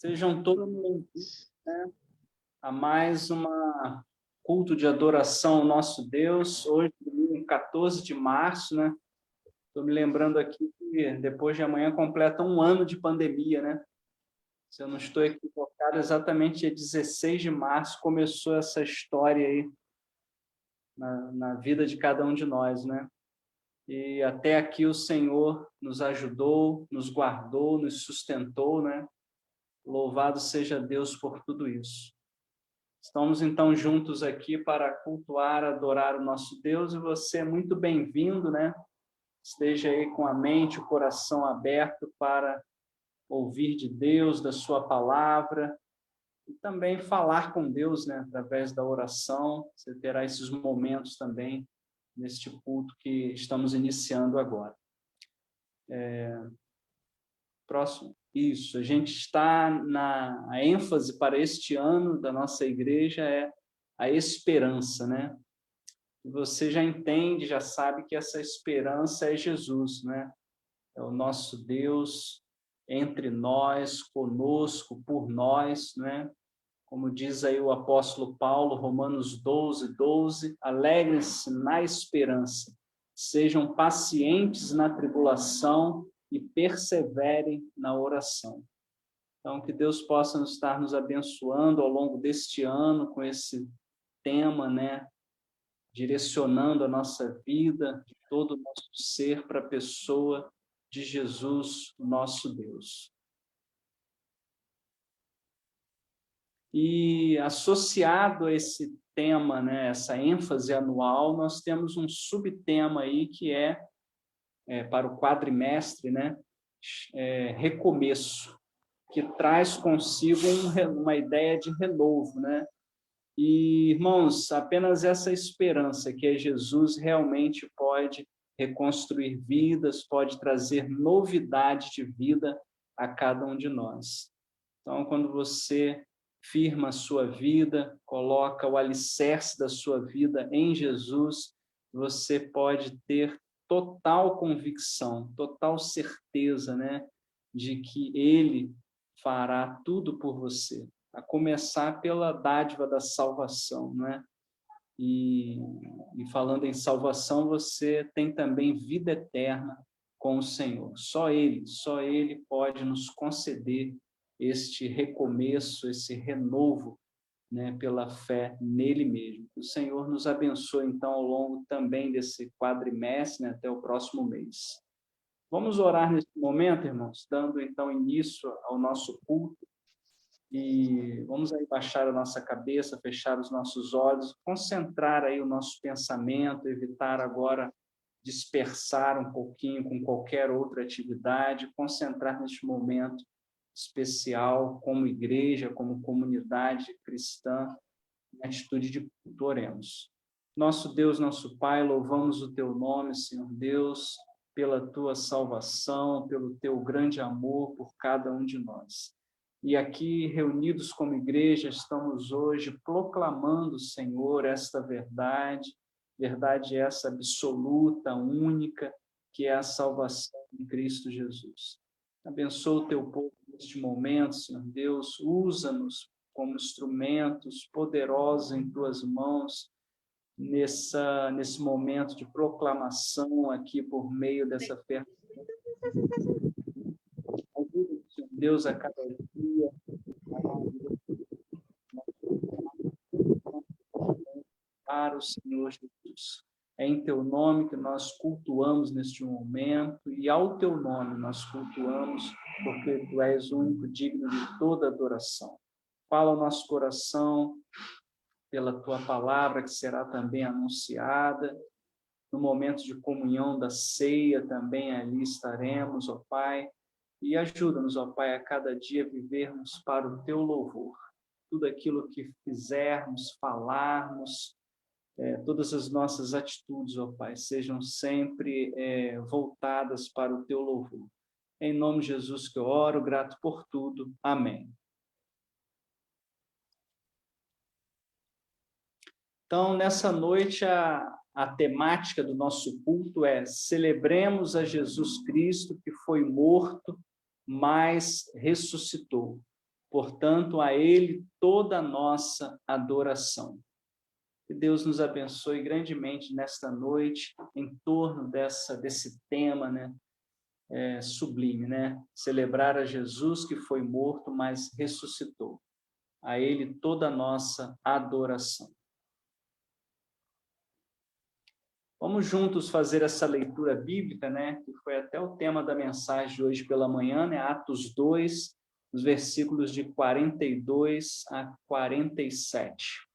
Sejam todos bem-vindos, né, a mais culto de adoração ao nosso Deus, hoje, domingo 14 de março, né? Estou me lembrando aqui que depois de amanhã completa um ano de pandemia, né? Se eu não estou equivocado, exatamente dia 16 de março começou essa história aí na vida de cada um de nós, né? E até aqui o Senhor nos ajudou, nos guardou, nos sustentou, né? Louvado seja Deus por tudo isso. Estamos, então, juntos aqui para cultuar, adorar o nosso Deus, e você é muito bem-vindo, né? Esteja aí com a mente, o coração aberto para ouvir de Deus, da sua palavra, e também falar com Deus, né? Através da oração. Você terá esses momentos também neste culto que estamos iniciando agora. Próximo. Isso, a gente está a ênfase para este ano da nossa igreja é a esperança, né? E você já entende, já sabe que essa esperança é Jesus, né? É o nosso Deus entre nós, conosco, por nós, né? Como diz aí o apóstolo Paulo, Romanos 12, 12, alegrem-se na esperança, sejam pacientes na tribulação e perseverem na oração. Então, que Deus possa estar nos abençoando ao longo deste ano com esse tema, né? Direcionando a nossa vida, de todo o nosso ser para a pessoa de Jesus, o nosso Deus. E associado a esse tema, né, essa ênfase anual, nós temos um subtema aí que é para o quadrimestre, né, recomeço, que traz consigo uma ideia de renovo, né? E, irmãos, apenas essa esperança que é Jesus realmente pode reconstruir vidas, pode trazer novidade de vida a cada um de nós. Então, quando você firma a sua vida, coloca o alicerce da sua vida em Jesus, você pode ter total convicção, total certeza, né, de que Ele fará tudo por você, a começar pela dádiva da salvação, né? E falando em salvação, você tem também vida eterna com o Senhor. Só Ele pode nos conceder este recomeço, esse renovo, né, pela fé nele mesmo. O Senhor nos abençoe, então, ao longo também desse quadrimestre, né, até o próximo mês. Vamos orar nesse momento, irmãos, dando, então, início ao nosso culto. E vamos aí baixar a nossa cabeça, fechar os nossos olhos, concentrar aí o nosso pensamento, evitar agora dispersar um pouquinho com qualquer outra atividade, concentrar neste momento especial como igreja, como comunidade cristã, em atitude de culto. Oremos. Nosso Deus, nosso Pai, louvamos o teu nome, Senhor Deus, pela tua salvação, pelo teu grande amor por cada um de nós. E aqui, reunidos como igreja, estamos hoje proclamando, Senhor, esta verdade essa absoluta, única, que é a salvação de Cristo Jesus. Abençoa o teu povo neste momento, Senhor Deus, usa-nos como instrumentos poderosos em tuas mãos, nesse momento de proclamação aqui por meio dessa fé. Ajuda, Senhor Deus, a cada dia, para o Senhor Jesus. É em teu nome que nós cultuamos neste momento, e ao teu nome nós cultuamos, porque tu és o único digno de toda adoração. Fala ao nosso coração pela tua palavra, que será também anunciada. No momento de comunhão da ceia também ali estaremos, ó Pai. E ajuda-nos, ó Pai, a cada dia vivermos para o teu louvor. Tudo aquilo que fizermos, falarmos, todas as nossas atitudes, ó Pai, sejam sempre voltadas para o teu louvor. Em nome de Jesus que eu oro, grato por tudo. Amém. Então, nessa noite, a temática do nosso culto é: celebremos a Jesus Cristo, que foi morto, mas ressuscitou. Portanto, a Ele toda a nossa adoração. Que Deus nos abençoe grandemente nesta noite, em torno desse tema, né? Sublime, né? Celebrar a Jesus que foi morto, mas ressuscitou. A Ele toda a nossa adoração. Vamos juntos fazer essa leitura bíblica, né? Que foi até o tema da mensagem de hoje pela manhã, né? Atos 2, os versículos de 42 a 47.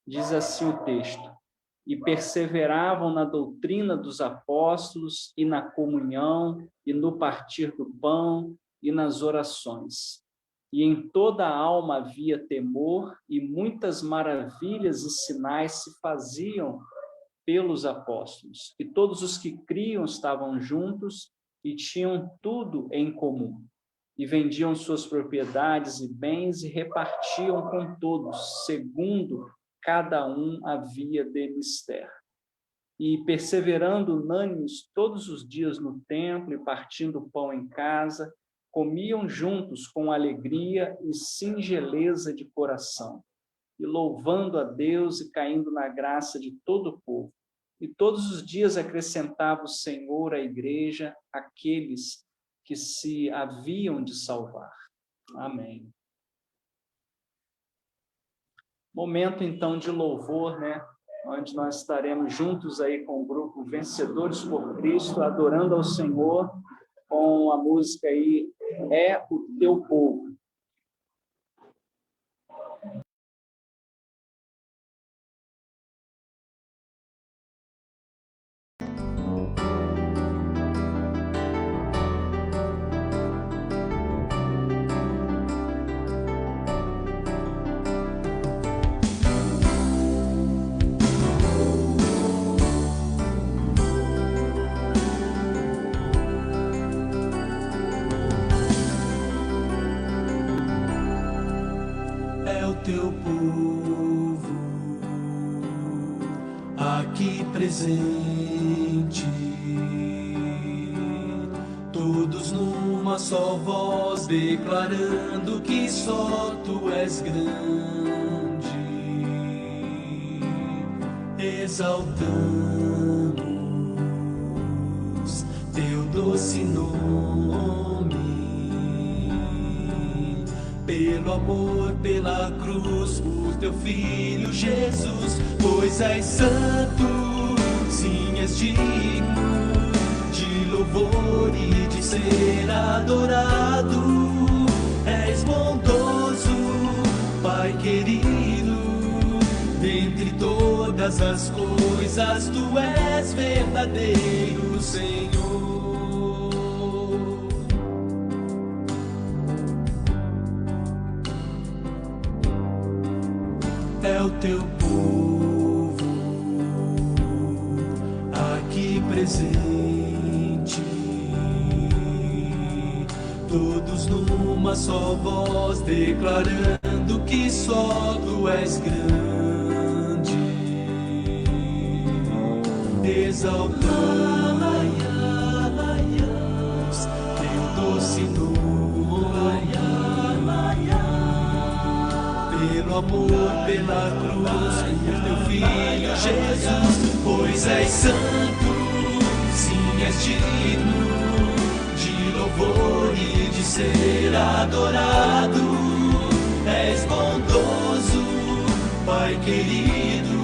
Diz assim o texto: e perseveravam na doutrina dos apóstolos, e na comunhão, e no partir do pão, e nas orações. E em toda a alma havia temor, e muitas maravilhas e sinais se faziam pelos apóstolos. E todos os que criam estavam juntos e tinham tudo em comum. E vendiam suas propriedades e bens e repartiam com todos, segundo cada um havia de mister. E perseverando unânimes todos os dias no templo e partindo o pão em casa, comiam juntos com alegria e singeleza de coração, e louvando a Deus e caindo na graça de todo o povo. E todos os dias acrescentava o Senhor à igreja aqueles que se haviam de salvar. Amém. Momento, então, de louvor, né? Onde nós estaremos juntos aí com o grupo Vencedores por Cristo, adorando ao Senhor com a música aí, É o Teu Povo. Teu povo aqui presente, todos numa só voz declarando que só Tu és grande, exaltamos Teu doce nome, pelo amor, pela cruz, por Teu Filho Jesus, pois és santo, sim, és digno de louvor e de ser adorado. És bondoso, Pai querido, dentre todas as coisas Tu és verdadeiro, Senhor. É o Teu povo aqui presente, todos numa só voz declarando que só Tu és grande, exaltamos Teu doce nome, pelo amor, pela cruz, por Teu Filho Jesus, pois és santo, sim, és digno de louvor e de ser adorado. És bondoso, Pai querido,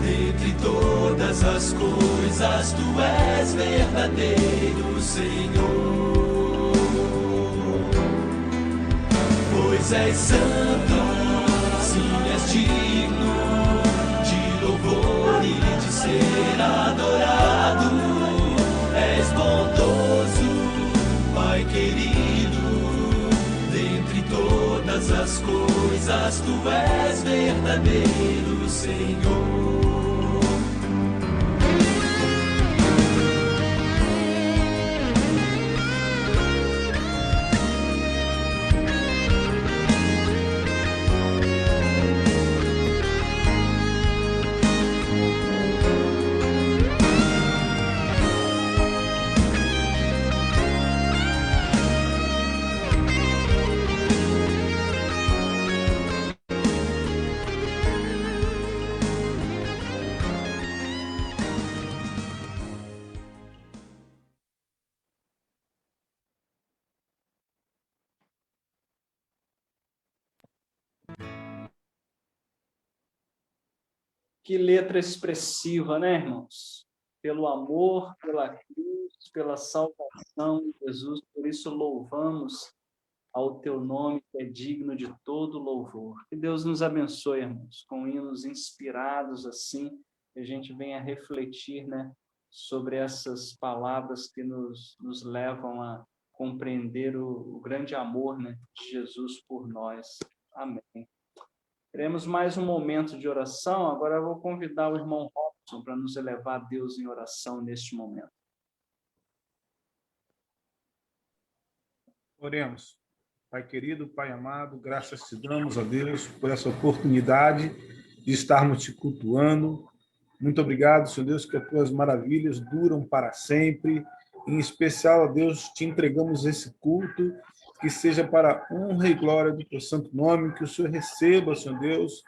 dentre todas as coisas Tu és verdadeiro, Senhor. Pois és santo, sim, és digno de louvor e de ser adorado. És bondoso, Pai querido, dentre todas as coisas Tu és verdadeiro, Senhor. Que letra expressiva, né, irmãos? Pelo amor, pela cruz, pela salvação de Jesus, por isso louvamos ao teu nome, que é digno de todo louvor. Que Deus nos abençoe, irmãos, com hinos inspirados assim, que a gente venha refletir, né, sobre essas palavras que nos levam a compreender o grande amor, né, de Jesus por nós. Amém. Teremos mais um momento de oração. Agora eu vou convidar o irmão Robson para nos elevar a Deus em oração neste momento. Oremos. Pai querido, Pai amado, graças te damos a Deus por essa oportunidade de estarmos te cultuando. Muito obrigado, Senhor Deus, que as tuas maravilhas duram para sempre. Em especial, a Deus, te entregamos esse culto, que seja para a honra e glória do teu santo nome, que o Senhor receba, Senhor Deus,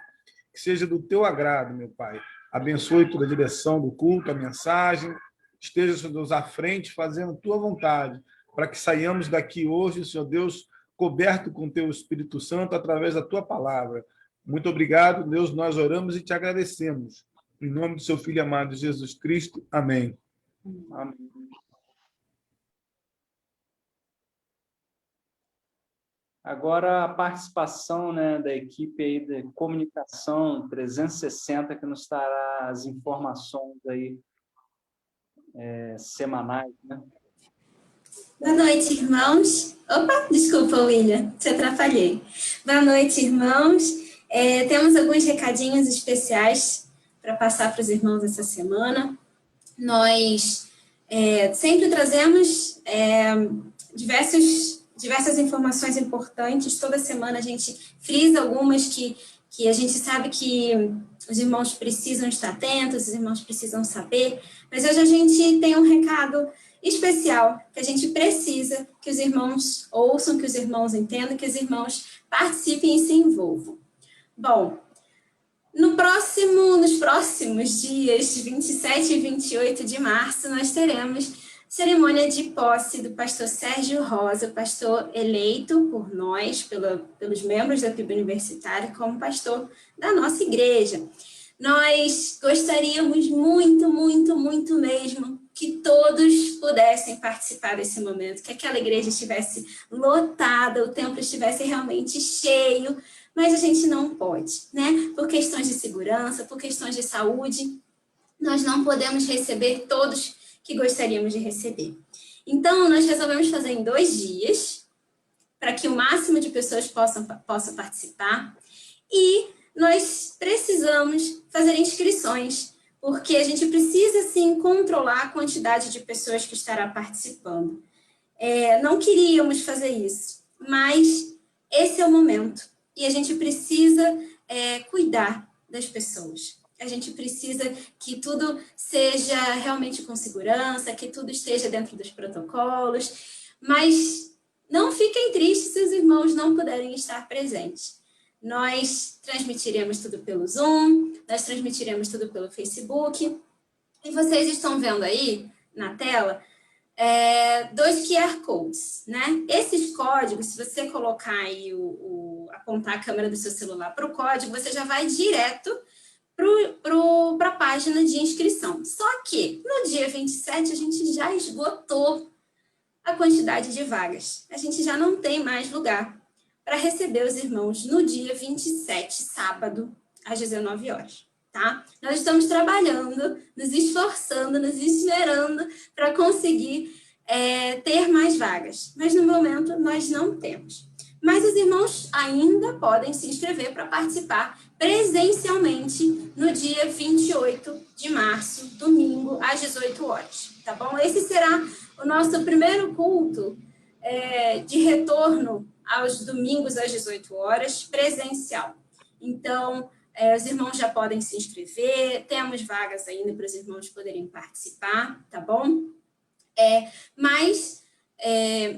que seja do teu agrado, meu Pai. Abençoe toda a direção do culto, a mensagem. Esteja, Senhor Deus, à frente, fazendo a tua vontade, para que saiamos daqui hoje, Senhor Deus, coberto com teu Espírito Santo através da tua palavra. Muito obrigado, Deus, nós oramos e te agradecemos. Em nome do seu Filho amado, Jesus Cristo. Amém. Amém. Agora, a participação, né, da equipe aí de comunicação 360, que nos trará as informações aí, semanais, né? Boa noite, irmãos. Opa, desculpa, William, te atrapalhei. Boa noite, irmãos. Temos alguns recadinhos especiais para passar para os irmãos essa semana. Nós sempre trazemos diversas informações importantes. Toda semana a gente frisa algumas que a gente sabe que os irmãos precisam estar atentos, os irmãos precisam saber. Mas hoje a gente tem um recado especial que a gente precisa que os irmãos ouçam, que os irmãos entendam, que os irmãos participem e se envolvam. Bom, nos próximos dias, 27 e 28 de março, nós teremos cerimônia de posse do pastor Sérgio Rosa, pastor eleito por nós, pelos membros da PIB Universitária, como pastor da nossa igreja. Nós gostaríamos muito, muito, muito mesmo que todos pudessem participar desse momento, que aquela igreja estivesse lotada, o templo estivesse realmente cheio, mas a gente não pode, né? Por questões de segurança, por questões de saúde, nós não podemos receber todos que gostaríamos de receber. Então, nós resolvemos fazer em 2 dias, para que o máximo de pessoas possam participar, e nós precisamos fazer inscrições, porque a gente precisa, sim, controlar a quantidade de pessoas que estará participando. Não queríamos fazer isso, mas esse é o momento, e a gente precisa cuidar das pessoas. A gente precisa que tudo seja realmente com segurança, que tudo esteja dentro dos protocolos, mas não fiquem tristes se os irmãos não puderem estar presentes. Nós transmitiremos tudo pelo Zoom, nós transmitiremos tudo pelo Facebook, e vocês estão vendo aí na tela 2 QR Codes, né? Esses códigos, se você colocar aí, apontar a câmera do seu celular para o código, você já vai direto para a página de inscrição. Só que no dia 27 a gente já esgotou a quantidade de vagas. A gente já não tem mais lugar para receber os irmãos no dia 27, sábado, às 19 horas. Tá? Nós estamos trabalhando, nos esforçando, nos esmerando para conseguir ter mais vagas. Mas no momento nós não temos. Mas os irmãos ainda podem se inscrever para participar presencialmente no dia 28 de março, domingo, às 18 horas, tá bom? Esse será o nosso primeiro culto de retorno aos domingos às 18 horas, presencial. Então, os irmãos já podem se inscrever, temos vagas ainda para os irmãos poderem participar, tá bom? Mas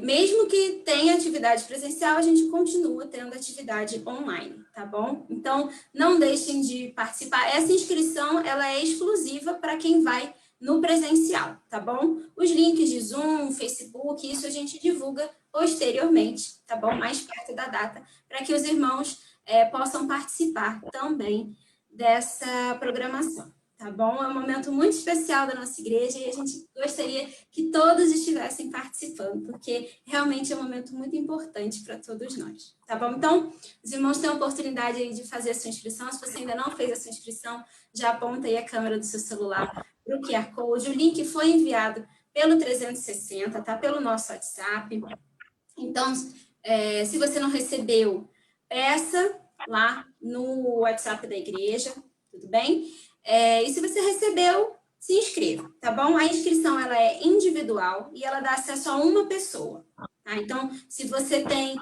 mesmo que tenha atividade presencial, a gente continua tendo atividade online, tá bom? Então, não deixem de participar. Essa inscrição, ela é exclusiva para quem vai no presencial, tá bom? Os links de Zoom, Facebook, isso a gente divulga posteriormente, tá bom? Mais perto da data, para que os irmãos possam participar também dessa programação, tá bom? É um momento muito especial da nossa igreja e a gente gostaria que todos estivessem participando, porque realmente é um momento muito importante para todos nós, tá bom? Então, os irmãos têm a oportunidade aí de fazer a sua inscrição. Se você ainda não fez a sua inscrição, já aponta aí a câmera do seu celular para o QR Code. O link foi enviado pelo 360, tá? Pelo nosso WhatsApp. Então, se você não recebeu, peça lá no WhatsApp da igreja, tudo bem? E se você recebeu, se inscreva, tá bom? A inscrição, ela é individual e ela dá acesso a uma pessoa, tá? Então, se você tem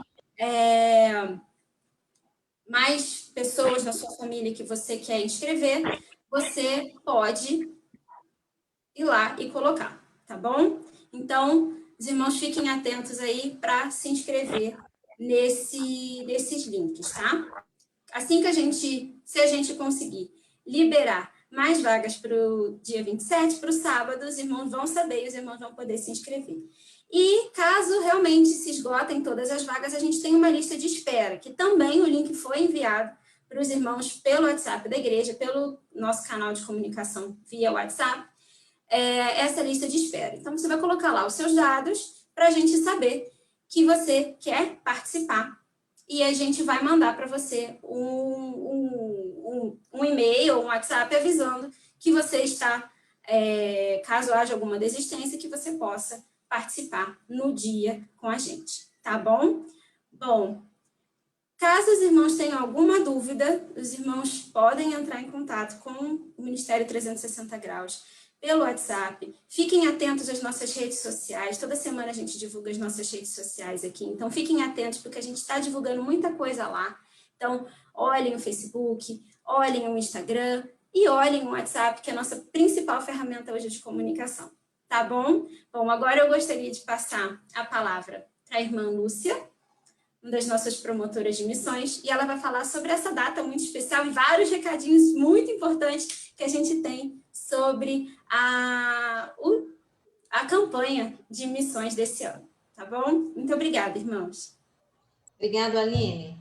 mais pessoas na sua família que você quer inscrever, você pode ir lá e colocar, tá bom? Então, os irmãos fiquem atentos aí para se inscrever nesses links, tá? Assim que se a gente conseguir liberar mais vagas para o dia 27, para o sábado, os irmãos vão saber e os irmãos vão poder se inscrever. E caso realmente se esgotem todas as vagas, a gente tem uma lista de espera, que também o link foi enviado para os irmãos pelo WhatsApp da igreja, pelo nosso canal de comunicação via WhatsApp, essa lista de espera. Então, você vai colocar lá os seus dados para a gente saber que você quer participar. E a gente vai mandar para você um e-mail ou um WhatsApp avisando que você está, caso haja alguma desistência, que você possa participar no dia com a gente, tá bom? Bom, caso os irmãos tenham alguma dúvida, os irmãos podem entrar em contato com o Ministério 360 Graus pelo WhatsApp. Fiquem atentos às nossas redes sociais. Toda semana a gente divulga as nossas redes sociais aqui. Então, fiquem atentos, porque a gente está divulgando muita coisa lá. Então, olhem o Facebook, olhem o Instagram e olhem o WhatsApp, que é a nossa principal ferramenta hoje de comunicação. Tá bom? Bom, agora eu gostaria de passar a palavra para a irmã Lúcia, uma das nossas promotoras de missões, e ela vai falar sobre essa data muito especial e vários recadinhos muito importantes que a gente tem sobre a campanha de missões desse ano, tá bom? Muito obrigada, irmãos. Obrigada, Aline.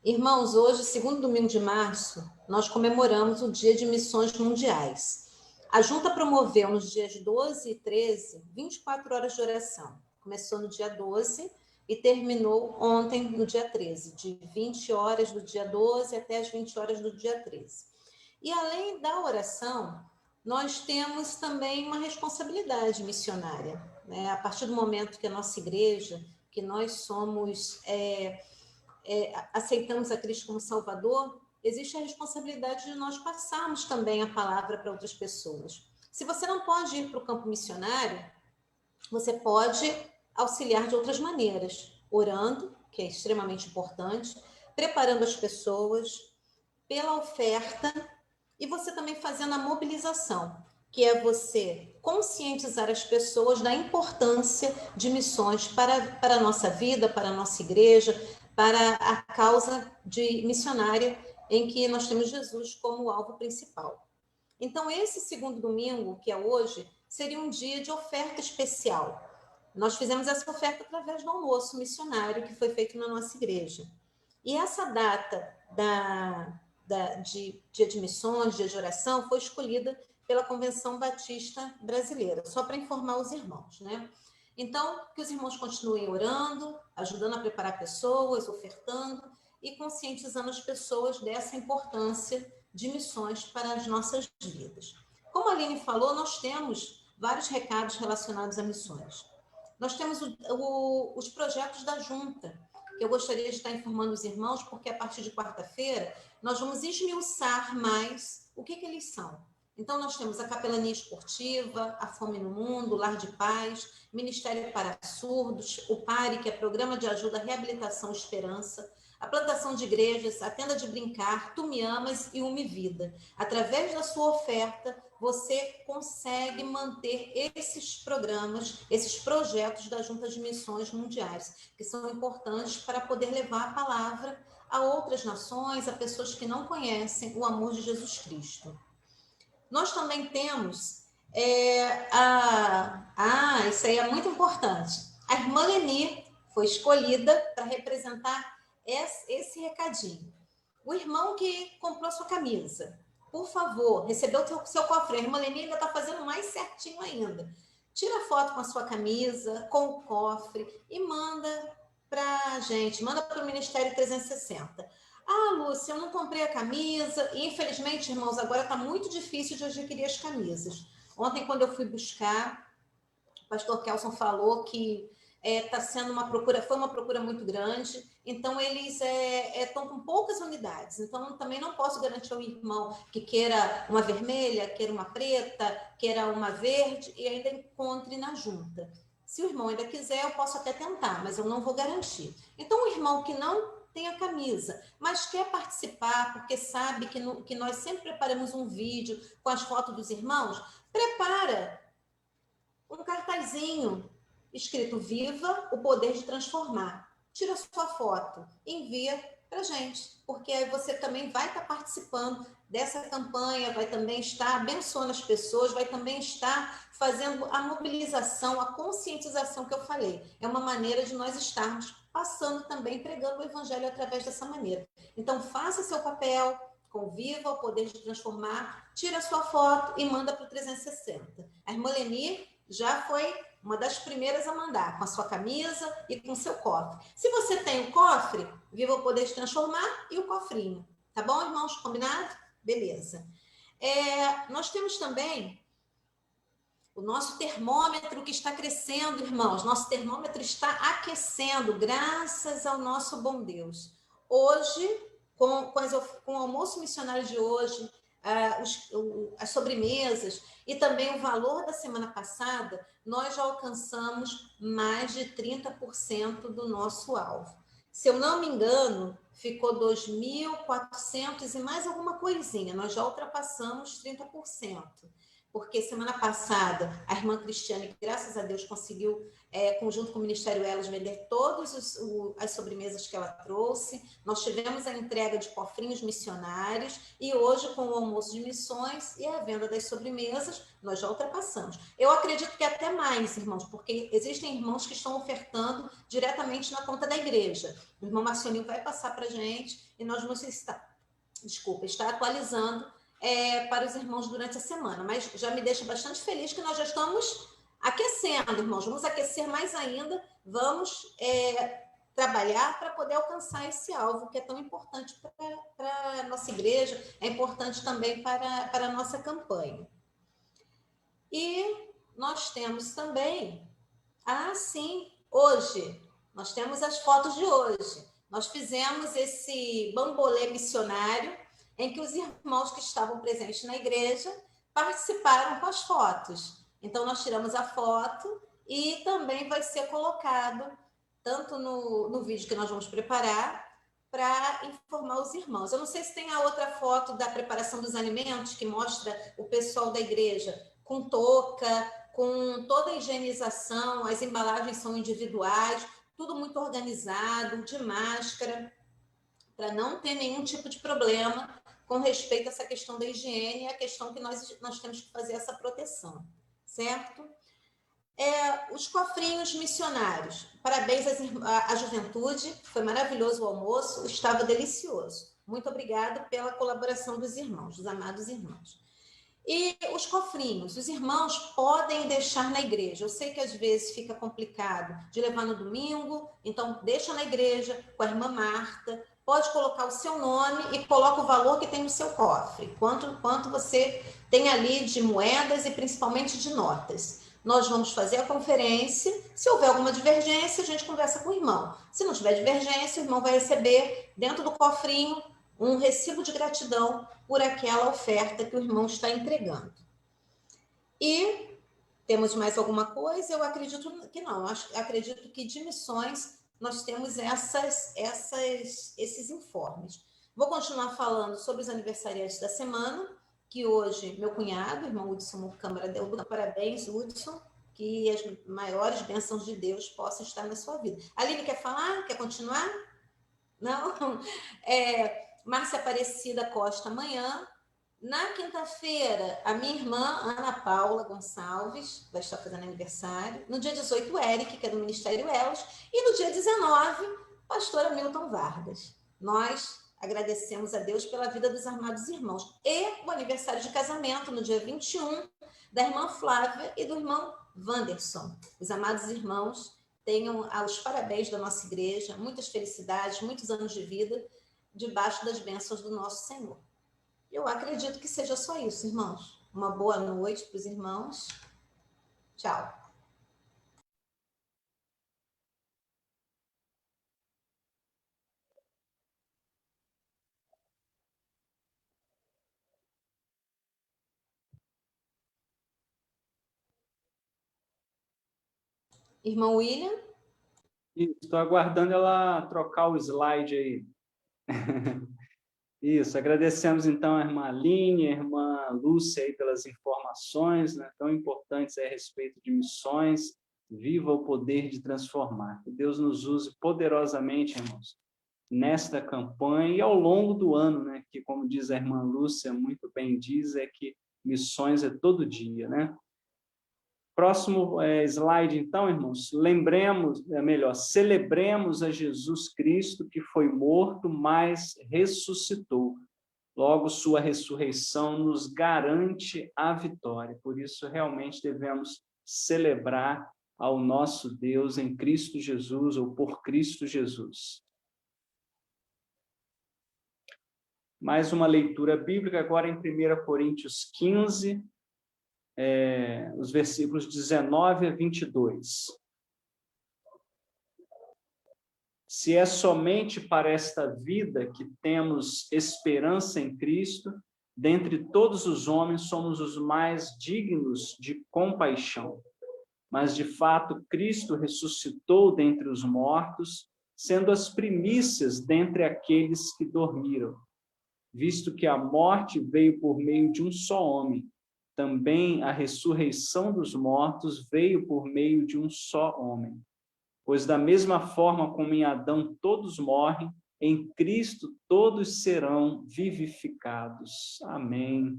Irmãos, hoje, segundo domingo de março, nós comemoramos o Dia de Missões Mundiais. A Junta promoveu nos dias 12 e 13, 24 horas de oração. Começou no dia 12 e terminou ontem, no dia 13, de 20 horas do dia 12 até as 20 horas do dia 13. E além da oração, nós temos também uma responsabilidade missionária, né? A partir do momento que a nossa igreja, que nós somos, aceitamos a Cristo como Salvador, existe a responsabilidade de nós passarmos também a palavra para outras pessoas. Se você não pode ir para o campo missionário, você pode auxiliar de outras maneiras, orando, que é extremamente importante, preparando as pessoas pela oferta, e você também fazendo a mobilização, que é você conscientizar as pessoas da importância de missões para a nossa vida, para a nossa igreja, para a causa missionária em que nós temos Jesus como alvo principal. Então, esse segundo domingo, que é hoje, seria um dia de oferta especial. Nós fizemos essa oferta através do almoço missionário que foi feito na nossa igreja. E essa data de Dia de Missões, Dia de Oração, foi escolhida pela Convenção Batista Brasileira, só para informar os irmãos, né? Então, que os irmãos continuem orando, ajudando a preparar pessoas, ofertando e conscientizando as pessoas dessa importância de missões para as nossas vidas. Como a Aline falou, nós temos vários recados relacionados a missões. Nós temos os projetos da Junta, que eu gostaria de estar informando os irmãos, porque a partir de quarta-feira nós vamos esmiuçar mais o que eles são. Então, nós temos a Capelania Esportiva, a Fome no Mundo, o Lar de Paz, Ministério para Surdos, o PARE, que é Programa de Ajuda à Reabilitação e Esperança, a plantação de igrejas, a Tenda de Brincar, Tu Me Amas e Une Vida. Através da sua oferta, você consegue manter esses programas, esses projetos da Junta de Missões Mundiais, que são importantes para poder levar a palavra a outras nações, a pessoas que não conhecem o amor de Jesus Cristo. Nós também temos, isso aí é muito importante, a irmã Leni foi escolhida para representar esse recadinho. O irmão que comprou sua camisa, por favor, recebeu o seu cofre, a irmã Leni ainda está fazendo mais certinho ainda. Tira foto com a sua camisa, com o cofre e manda para a gente, manda para o Ministério 360. Ah, Lúcia, eu não comprei a camisa e, infelizmente, irmãos, agora está muito difícil de adquirir as camisas. Ontem, quando eu fui buscar, o pastor Kelson falou que está sendo uma procura, foi uma procura muito grande, então eles estão com poucas unidades, então também não posso garantir ao irmão que queira uma vermelha, queira uma preta, queira uma verde e ainda encontre na junta. Se o irmão ainda quiser, eu posso até tentar, mas eu não vou garantir. Então o irmão que não tem a camisa, mas quer participar, porque sabe que nós sempre preparamos um vídeo com as fotos dos irmãos, prepara um cartazinho escrito Viva o Poder de Transformar. Tira sua foto, envia para a gente, porque aí você também vai estar participando dessa campanha, vai também estar abençoando as pessoas, vai também estar fazendo a mobilização, a conscientização que eu falei. É uma maneira de nós estarmos passando também, pregando o evangelho através dessa maneira. Então, faça seu papel, conviva o poder de transformar, tira sua foto e manda para o 360. A irmã Leni já foi uma das primeiras a mandar, com a sua camisa e com o seu cofre. Se você tem o cofre, viva o poder de transformar e o cofrinho. Tá bom, irmãos? Combinado? Beleza. Nós temos também o nosso termômetro que está crescendo, irmãos. Nosso termômetro está aquecendo, graças ao nosso bom Deus. Hoje, com o almoço missionário de hoje, as sobremesas e também o valor da semana passada, nós já alcançamos mais de 30% do nosso alvo. Se eu não me engano, ficou 2.400 e mais alguma coisinha, nós já ultrapassamos 30%. Porque semana passada a irmã Cristiane, graças a Deus, conseguiu, junto com o Ministério Elas, vender todas as sobremesas que ela trouxe. Nós tivemos a entrega de cofrinhos missionários e hoje, com o almoço de missões e a venda das sobremesas, nós já ultrapassamos. Eu acredito que até mais, irmãos, porque existem irmãos que estão ofertando diretamente na conta da igreja. O irmão Marcionil vai passar para a gente e nós vamos estar atualizando para os irmãos durante a semana, mas já me deixa bastante feliz que nós já estamos aquecendo, irmãos, vamos aquecer mais ainda, vamos trabalhar para poder alcançar esse alvo que é tão importante para a nossa igreja, é importante também para a nossa campanha. E nós temos também, hoje, nós temos as fotos de hoje, nós fizemos esse bambolê missionário, em que os irmãos que estavam presentes na igreja participaram com as fotos. Então, nós tiramos a foto e também vai ser colocado, tanto no vídeo que nós vamos preparar, para informar os irmãos. Eu não sei se tem a outra foto da preparação dos alimentos, que mostra o pessoal da igreja com touca, com toda a higienização, as embalagens são individuais, tudo muito organizado, de máscara, para não ter nenhum tipo de problema com respeito a essa questão da higiene e a questão que nós temos que fazer essa proteção, certo? Os cofrinhos missionários. Parabéns à juventude, foi maravilhoso o almoço, estava delicioso. Muito obrigada pela colaboração dos irmãos, dos amados irmãos. E os cofrinhos, os irmãos podem deixar na igreja. Eu sei que às vezes fica complicado de levar no domingo, então deixa na igreja com a irmã Marta, pode colocar o seu nome e coloca o valor que tem no seu cofre, quanto você tem ali de moedas e principalmente de notas. Nós vamos fazer a conferência, se houver alguma divergência, a gente conversa com o irmão. Se não tiver divergência, o irmão vai receber dentro do cofrinho um recibo de gratidão por aquela oferta que o irmão está entregando. E temos mais alguma coisa? Eu acredito que não, acredito que de missões nós temos esses informes. Vou continuar falando sobre os aniversariantes da semana, que hoje meu cunhado, irmão Hudson Câmara, deu parabéns, Hudson, que as maiores bênçãos de Deus possam estar na sua vida. Aline, quer falar? Quer continuar? Não? Márcia Aparecida Costa, amanhã. Na quinta-feira, a minha irmã, Ana Paula Gonçalves, vai estar fazendo aniversário. No dia 18, o Eric, que é do Ministério Elos. E no dia 19, pastora Milton Vargas. Nós, agradecemos a Deus pela vida dos amados irmãos. E o aniversário de casamento, no dia 21, da irmã Flávia e do irmão Wanderson. Os amados irmãos tenham os parabéns da nossa igreja, muitas felicidades, muitos anos de vida, debaixo das bênçãos do nosso Senhor. Eu acredito que seja só isso, irmãos. Uma boa noite para os irmãos. Tchau. Irmão William? Estou aguardando ela trocar o slide aí. Isso, agradecemos então a irmã Aline, a irmã Lúcia aí pelas informações, né, tão importantes a respeito de missões. Viva o poder de transformar. Que Deus nos use poderosamente, irmãos, nesta campanha e ao longo do ano, né, que, como diz a irmã Lúcia, muito bem diz, é que missões é todo dia, né? Próximo slide, então, irmãos. Celebremos a Jesus Cristo, que foi morto, mas ressuscitou. Logo, sua ressurreição nos garante a vitória. Por isso, realmente, devemos celebrar ao nosso Deus em Cristo Jesus, ou por Cristo Jesus. Mais uma leitura bíblica, agora em 1 Coríntios 15, os versículos 19 a 22. Se é somente para esta vida que temos esperança em Cristo, dentre todos os homens somos os mais dignos de compaixão. Mas, de fato, Cristo ressuscitou dentre os mortos, sendo as primícias dentre aqueles que dormiram. Visto que a morte veio por meio de um só homem, também a ressurreição dos mortos veio por meio de um só homem. Pois da mesma forma como em Adão todos morrem, em Cristo todos serão vivificados. Amém.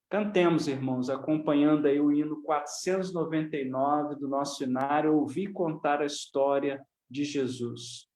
Cantemos, irmãos, acompanhando aí o hino 499 do nosso inário, Ouvi Contar a História de Jesus.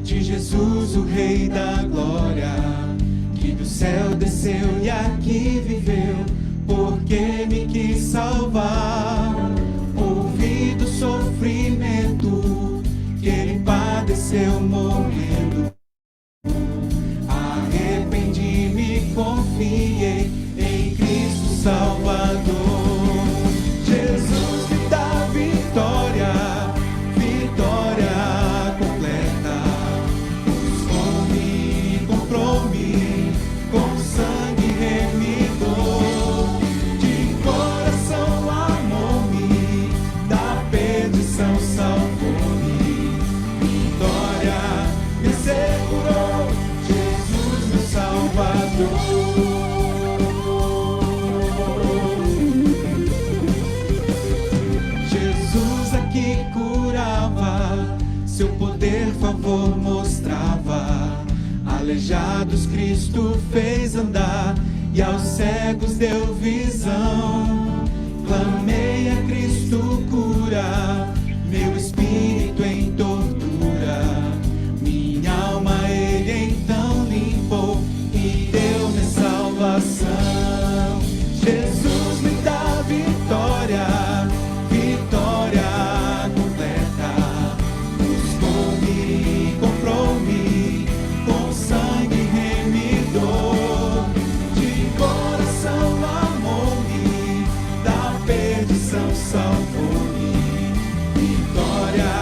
De Jesus, o Rei da Glória, que do céu desceu e aqui viveu, porque me quis salvar. Ouvi do sofrimento que ele padeceu morrendo. Arrependi-me, confiei em Cristo Salvador. Jesus me dá vitória, vitória completa. Buscou-me, comprou-me com sangue remidor. De coração amou-me, da perdição salvou-me. Vitória me assegurou, Jesus meu Salvador. Jesus aqui curava, seu poder favor mostrava. Aleijados Cristo fez andar e aos cegos deu visão. Clamei a Cristo cura, meu espírito em tortura. Minha alma ele então limpou e deu-me salvação. Jesus me dá vitória, vitória completa. Buscou-me, comprou-me com sangue remidor. De coração amou-me, da perdição salvou-me. Vitória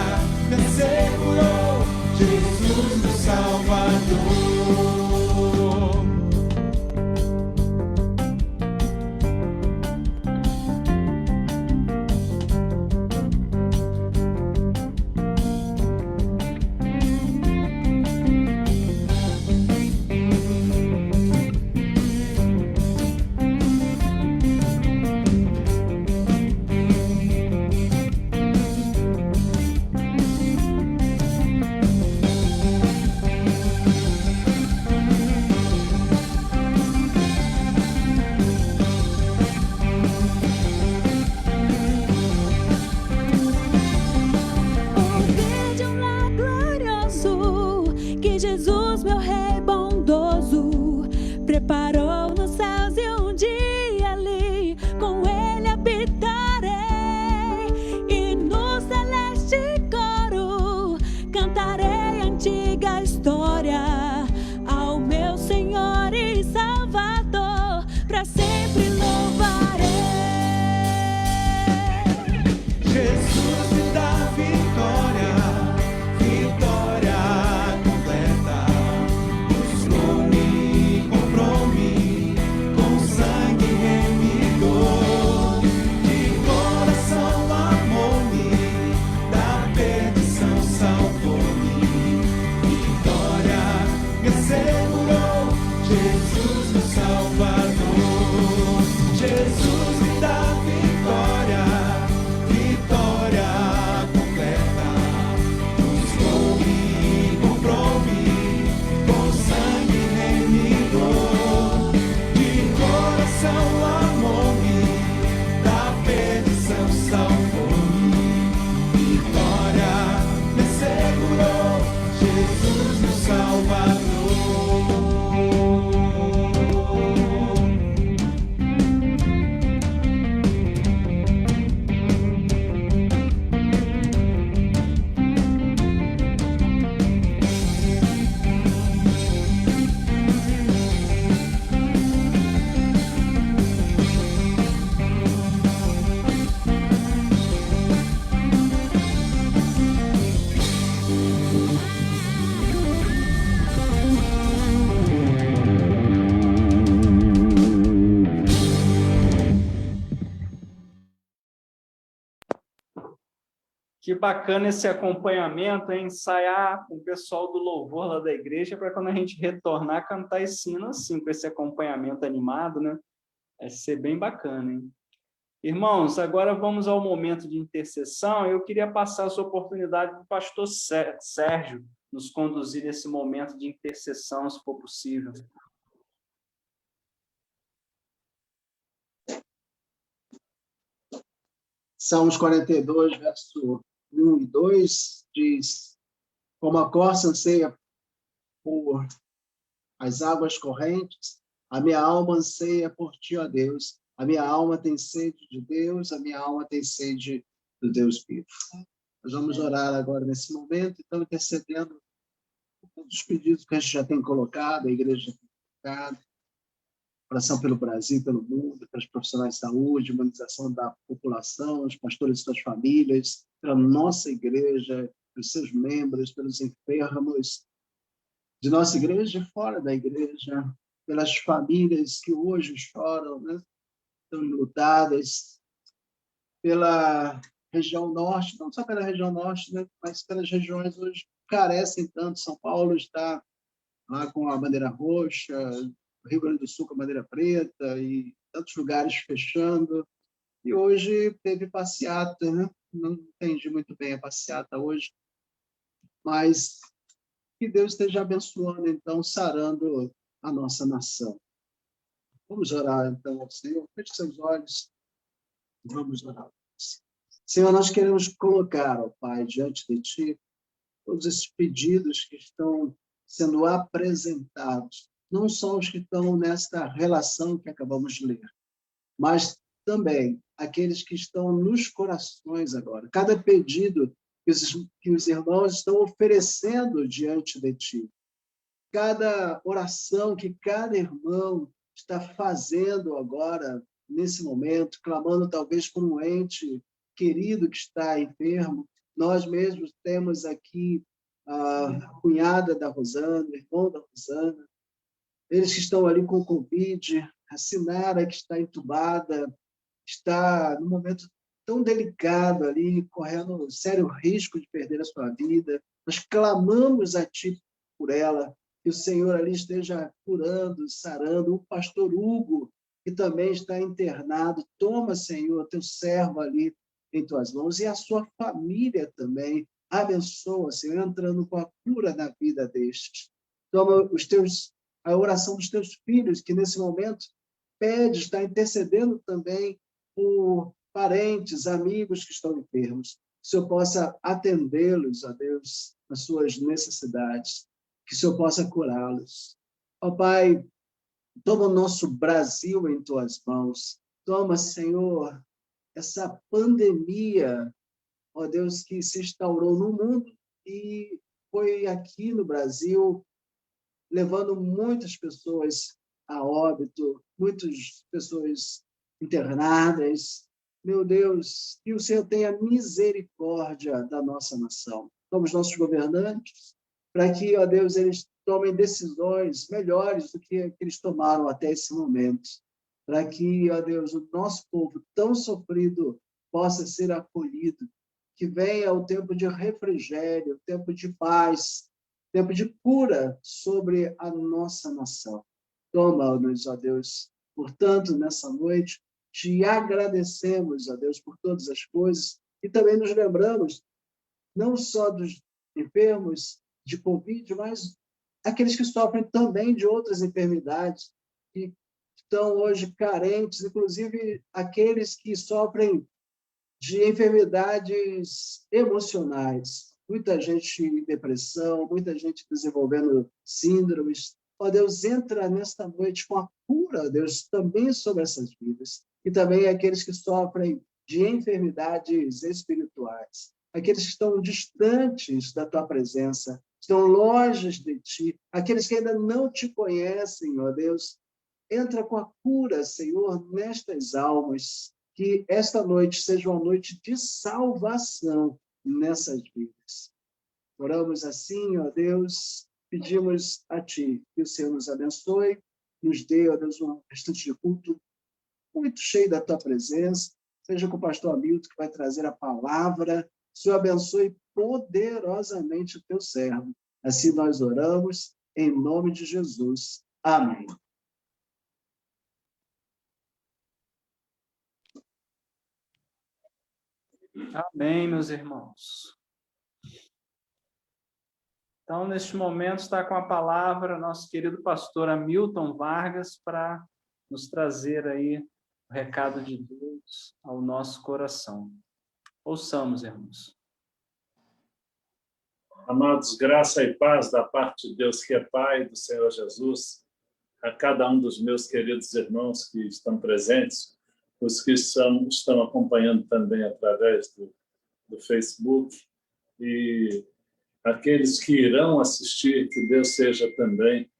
me assegurou, Jesus meu Salvador. que Jesus, meu Rei bondoso, preparou nos céus e um dia ali com Ele habitarei. E no celeste coro cantarei a antiga história ao meu Senhor e Salvador, para sempre louvarei. Jesus me dá vitória, vitória completa. Buscou-me, comprou-me, com sangue remidou. De coração amou-me, da perdição salvou-me. Vitória me assegurou, Jesus meu Salvador. Jesus me dá vitória, vitória completa. Buscou-me, comprou-me, com sangue remidou. De coração amou-me, da perdição salvou-me. Vitória me assegurou, Jesus meu Salvador. Que bacana esse acompanhamento, hein? Ensaiar com o pessoal do louvor lá da igreja para quando a gente retornar, cantar esse hino assim, com esse acompanhamento animado, né? Vai ser bem bacana, hein? Irmãos, agora vamos ao momento de intercessão. Eu queria passar essa oportunidade para o pastor Sérgio nos conduzir nesse momento de intercessão, se for possível. Salmos 42, verso 1 e 2, diz: como a corça anseia por as águas correntes, a minha alma anseia por ti, ó Deus. A minha alma tem sede de Deus, a minha alma tem sede do Deus vivo. Nós vamos orar agora nesse momento, então, intercedendo todos os pedidos que a gente já tem colocado, a igreja tem colocado, oração pelo Brasil, pelo mundo, pelos profissionais de saúde, humanização da população, os pastores e suas famílias, pela nossa igreja, pelos seus membros, pelos enfermos de nossa igreja e fora da igreja, pelas famílias que hoje choram, né? Estão enlutadas, pela região norte, não só pela região norte, né? Mas pelas regiões hoje que carecem tanto. São Paulo está lá com a bandeira roxa, Rio Grande do Sul com a bandeira preta, e tantos lugares fechando. E hoje teve passeata, né? Não entendi muito bem a passeata hoje, mas que Deus esteja abençoando, então, sarando a nossa nação. Vamos orar, então, ao Senhor. Feche seus olhos e vamos orar. Senhor, nós queremos colocar, ó Pai, diante de Ti, todos esses pedidos que estão sendo apresentados, não só os que estão nesta relação que acabamos de ler, mas também aqueles que estão nos corações agora. Cada pedido que os irmãos estão oferecendo diante de Ti, cada oração que cada irmão está fazendo agora, nesse momento, clamando talvez por um ente querido que está enfermo. Nós mesmos temos aqui a cunhada da Rosana, o irmão da Rosana, eles que estão ali com Covid, a Sinara que está entubada, está num momento tão delicado ali, correndo sério risco de perder a sua vida. Nós clamamos a Ti por ela, que o Senhor ali esteja curando, sarando. O pastor Hugo, que também está internado, toma, Senhor, Teu servo ali em Tuas mãos, e a sua família também. Abençoa, Senhor, entrando com a cura na vida destes. Toma a oração dos Teus filhos, que nesse momento pede, está intercedendo também por parentes, amigos que estão enfermos. Que o Senhor possa atendê-los, a Deus, nas suas necessidades. que o Senhor possa curá-los. Ó Pai, toma o nosso Brasil em tuas mãos. Toma, Senhor, essa pandemia, ó Deus, que se instaurou no mundo e foi aqui no Brasil, levando muitas pessoas a óbito, muitas pessoas internadas. Meu Deus, que o Senhor tenha misericórdia da nossa nação. Somos nossos governantes, para que, ó Deus, eles tomem decisões melhores do que eles tomaram até esse momento, para que, ó Deus, o nosso povo tão sofrido possa ser acolhido, que venha o tempo de refrigério, o tempo de paz, tempo de cura sobre a nossa nação. Toma-nos, ó Deus. Portanto, nessa noite, te agradecemos, ó Deus, por todas as coisas e também nos lembramos não só dos enfermos de Covid, mas aqueles que sofrem também de outras enfermidades, que estão hoje carentes, inclusive aqueles que sofrem de enfermidades emocionais. Muita gente em depressão, muita gente desenvolvendo síndromes. Ó Deus, entra nesta noite com a cura, Deus, também sobre essas vidas. E também aqueles que sofrem de enfermidades espirituais. Aqueles que estão distantes da tua presença, estão longe de ti. Aqueles que ainda não te conhecem, ó Deus. Entra com a cura, Senhor, nestas almas. Que esta noite seja uma noite de salvação nessas vidas. Oramos assim, ó Deus, pedimos a Ti que o Senhor nos abençoe, nos dê, ó Deus, um restante de culto muito cheio da Tua presença, seja com o pastor Hamilton, que vai trazer a palavra. O Senhor abençoe poderosamente o Teu servo. Assim nós oramos, em nome de Jesus. Amém. Amém, meus irmãos. Então, neste momento, está com a palavra nosso querido pastor Hamilton Vargas para nos trazer aí o recado de Deus ao nosso coração. Ouçamos, irmãos. Amados, graça e paz da parte de Deus que é Pai, do Senhor Jesus, a cada um dos meus queridos irmãos que estão presentes, os que estão acompanhando também através do Facebook, e aqueles que irão assistir, que Deus seja também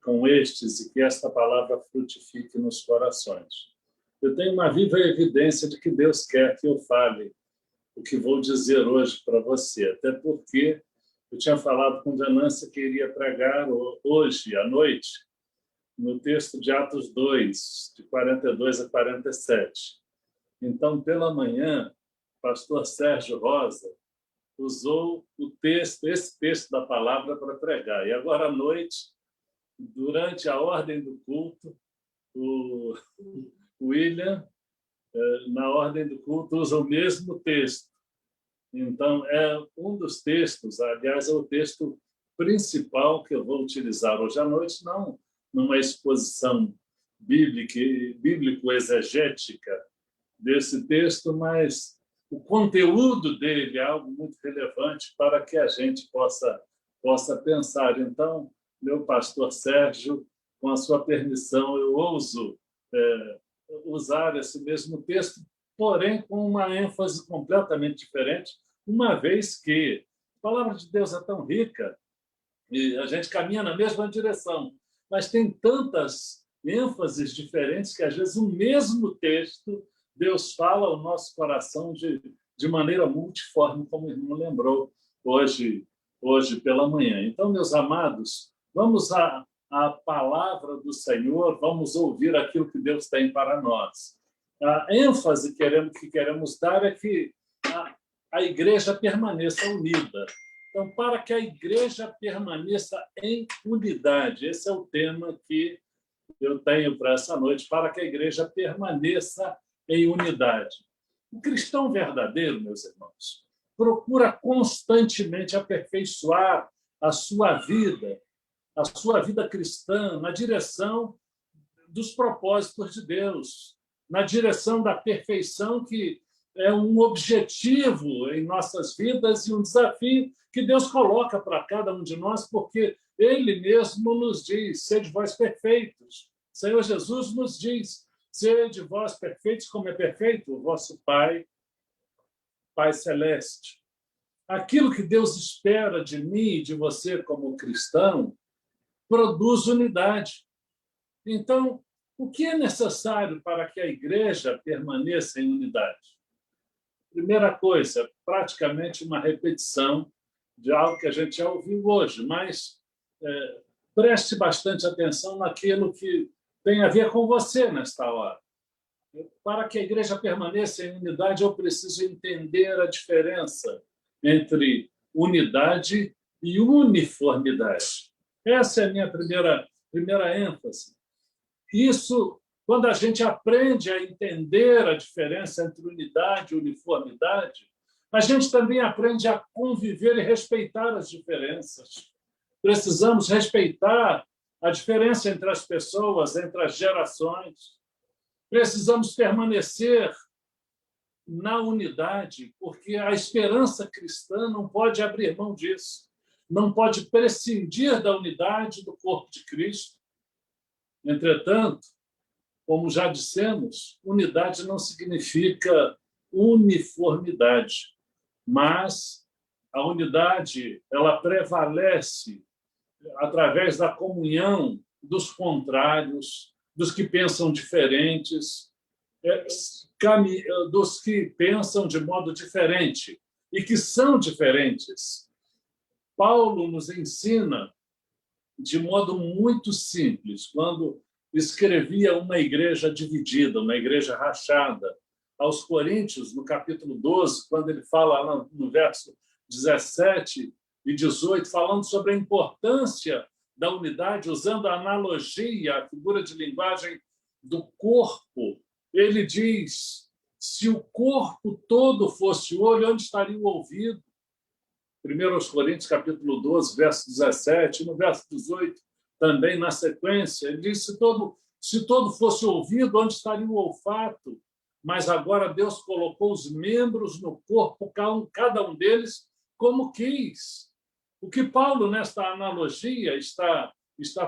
com estes e que esta palavra frutifique nos corações. Eu tenho uma viva evidência de que Deus quer que eu fale o que vou dizer hoje para você, até porque eu tinha falado com Venância que iria pregar hoje à noite, no texto de Atos 2, de 42 a 47. Então, pela manhã, o pastor Sérgio Rosa usou esse texto da palavra para pregar. E agora à noite, durante a ordem do culto, o William, na ordem do culto, usa o mesmo texto. Então, é um dos textos, aliás, é o texto principal que eu vou utilizar hoje à noite, não numa exposição bíblico-exegética desse texto, mas o conteúdo dele é algo muito relevante para que a gente possa pensar. Então, meu pastor Sérgio, com a sua permissão, eu ouso usar esse mesmo texto, porém com uma ênfase completamente diferente, uma vez que a palavra de Deus é tão rica e a gente caminha na mesma direção, mas tem tantas ênfases diferentes que, às vezes, o mesmo texto, Deus fala ao nosso coração de maneira multiforme, como o irmão lembrou hoje pela manhã. Então, meus amados, vamos à palavra do Senhor, vamos ouvir aquilo que Deus tem para nós. A ênfase que queremos dar é que a igreja permaneça unida. Então, para que a igreja permaneça em unidade, esse é o tema que eu tenho para essa noite, para que a igreja permaneça em unidade. O cristão verdadeiro, meus irmãos, procura constantemente aperfeiçoar a sua vida cristã, na direção dos propósitos de Deus, na direção da perfeição, que é um objetivo em nossas vidas e um desafio que Deus coloca para cada um de nós, porque Ele mesmo nos diz, sede vós perfeitos. O Senhor Jesus nos diz, sede vós perfeitos como é perfeito o vosso Pai, Pai Celeste. Aquilo que Deus espera de mim e de você como cristão produz unidade. Então, o que é necessário para que a igreja permaneça em unidade? Primeira coisa, praticamente uma repetição de algo que a gente já ouviu hoje, mas preste bastante atenção naquilo que tem a ver com você nesta hora. Para que a igreja permaneça em unidade, eu preciso entender a diferença entre unidade e uniformidade. Essa é a minha primeira ênfase. Isso, quando a gente aprende a entender a diferença entre unidade e uniformidade, a gente também aprende a conviver e respeitar as diferenças. Precisamos respeitar a diferença entre as pessoas, entre as gerações. Precisamos permanecer na unidade, porque a esperança cristã não pode abrir mão disso, não pode prescindir da unidade do corpo de Cristo. Entretanto, como já dissemos, unidade não significa uniformidade, mas a unidade ela prevalece através da comunhão dos contrários, dos que pensam diferentes, dos que pensam de modo diferente e que são diferentes. Paulo nos ensina de modo muito simples, quando escrevia uma igreja dividida, uma igreja rachada, aos Coríntios, no capítulo 12, quando ele fala no verso 17 e 18, falando sobre a importância da unidade, usando a analogia, a figura de linguagem do corpo. Ele diz, se o corpo todo fosse olho, onde estaria o ouvido? 1 Coríntios, capítulo 12, verso 17, no verso 18, também na sequência, ele diz, se todo fosse ouvido, onde estaria o olfato? Mas agora Deus colocou os membros no corpo, cada um deles, como quis. O que Paulo, nesta analogia, está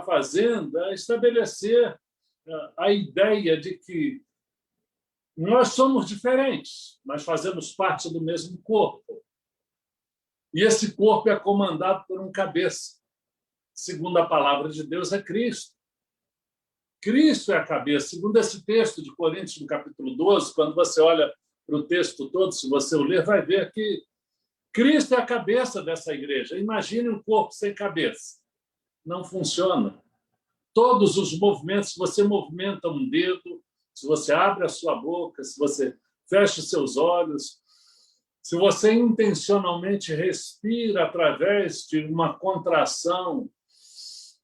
fazendo é estabelecer a ideia de que nós somos diferentes, mas fazemos parte do mesmo corpo. E esse corpo é comandado por um cabeça. Segundo a palavra de Deus, é Cristo. Cristo é a cabeça. Segundo esse texto de Coríntios, no capítulo 12, quando você olha para o texto todo, se você o ler, vai ver que Cristo é a cabeça dessa igreja. Imagine um corpo sem cabeça. Não funciona. Todos os movimentos, se você movimenta um dedo, se você abre a sua boca, se você fecha os seus olhos, se você intencionalmente respira através de uma contração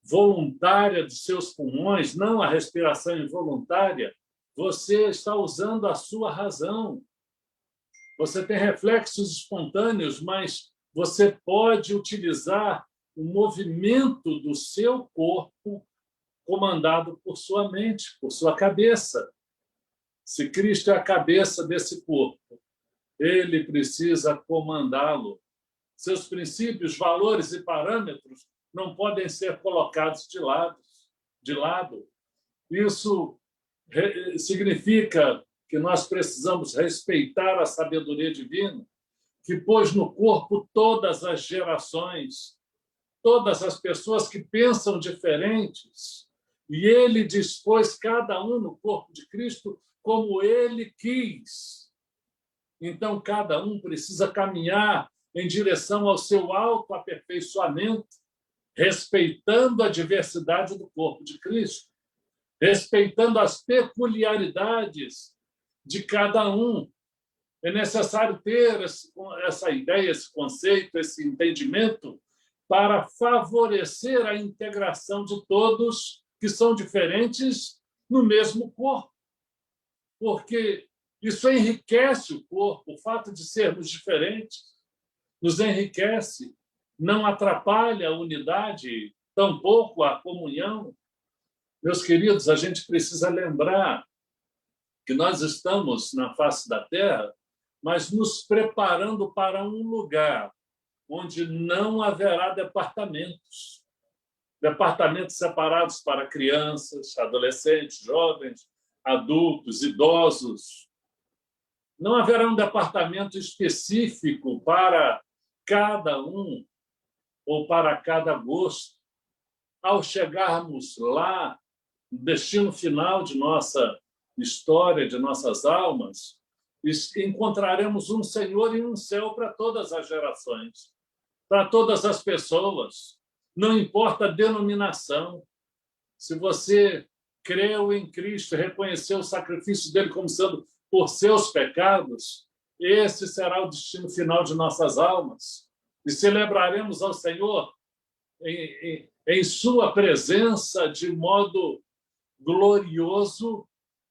voluntária dos seus pulmões, não a respiração involuntária, você está usando a sua razão. Você tem reflexos espontâneos, mas você pode utilizar o movimento do seu corpo comandado por sua mente, por sua cabeça. Se Cristo é a cabeça desse corpo, ele precisa comandá-lo. Seus princípios, valores e parâmetros não podem ser colocados de lado. Isso significa que nós precisamos respeitar a sabedoria divina, que pôs no corpo todas as gerações, todas as pessoas que pensam diferentes, e ele dispôs cada um no corpo de Cristo como ele quis. Então, cada um precisa caminhar em direção ao seu autoaperfeiçoamento, respeitando a diversidade do corpo de Cristo, respeitando as peculiaridades de cada um. É necessário ter essa ideia, esse conceito, esse entendimento para favorecer a integração de todos que são diferentes no mesmo corpo. Porque isso enriquece o corpo, o fato de sermos diferentes nos enriquece, não atrapalha a unidade, tampouco a comunhão. Meus queridos, a gente precisa lembrar que nós estamos na face da Terra, mas nos preparando para um lugar onde não haverá departamentos, departamentos separados para crianças, adolescentes, jovens, adultos, idosos. Não haverá um departamento específico para cada um ou para cada gosto. Ao chegarmos lá, no destino final de nossa história, de nossas almas, encontraremos um Senhor e um céu para todas as gerações, para todas as pessoas. Não importa a denominação. Se você creu em Cristo, reconheceu o sacrifício dele como sendo por seus pecados, esse será o destino final de nossas almas. E celebraremos ao Senhor em sua presença de modo glorioso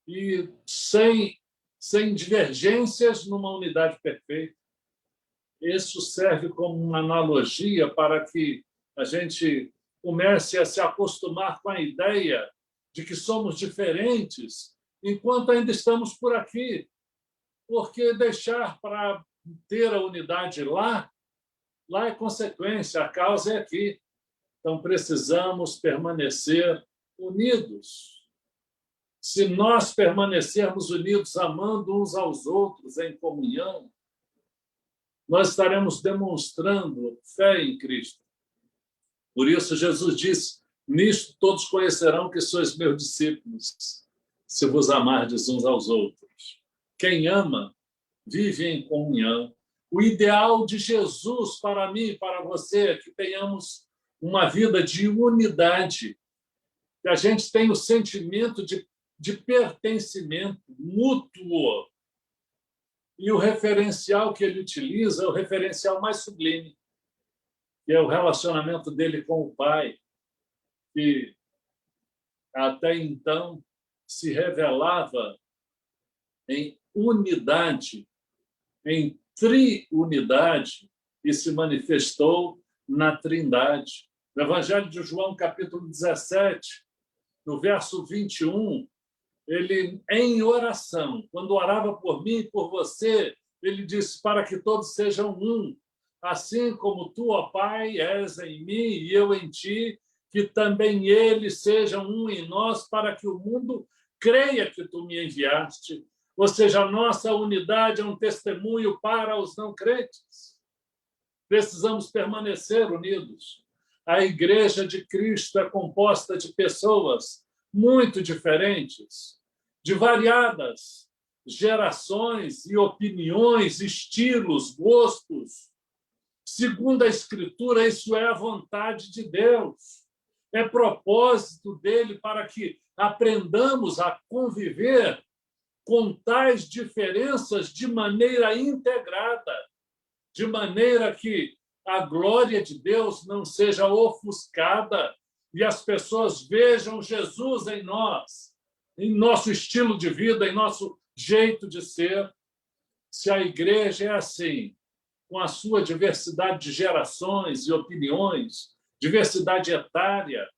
e sem divergências, numa unidade perfeita. Isso serve como uma analogia para que a gente comece a se acostumar com a ideia de que somos diferentes enquanto ainda estamos por aqui. Porque deixar para ter a unidade lá é consequência, a causa é aqui. Então, precisamos permanecer unidos. Se nós permanecermos unidos, amando uns aos outros em comunhão, nós estaremos demonstrando fé em Cristo. Por isso, Jesus disse: nisto todos conhecerão que sois meus discípulos, se vos amardes uns aos outros. Quem ama, vive em comunhão. O ideal de Jesus para mim e para você é que tenhamos uma vida de unidade, que a gente tenha o sentimento de pertencimento mútuo. E o referencial que ele utiliza é o referencial mais sublime, que é o relacionamento dele com o Pai, que até então se revelava em unidade, em triunidade, e se manifestou na Trindade. No Evangelho de João, capítulo 17, no verso 21, ele, em oração, quando orava por mim e por você, ele disse: para que todos sejam um, assim como tu, ó Pai, és em mim e eu em ti, que também eles sejam um em nós, para que o mundo creia que tu me enviaste. Ou seja, a nossa unidade é um testemunho para os não crentes. Precisamos permanecer unidos. A Igreja de Cristo é composta de pessoas muito diferentes, de variadas gerações e opiniões, estilos, gostos. Segundo a Escritura, isso é a vontade de Deus. É propósito dele para que aprendamos a conviver com tais diferenças de maneira integrada, de maneira que a glória de Deus não seja ofuscada e as pessoas vejam Jesus em nós, em nosso estilo de vida, em nosso jeito de ser. Se a igreja é assim, com a sua diversidade de gerações e opiniões, diversidade etária,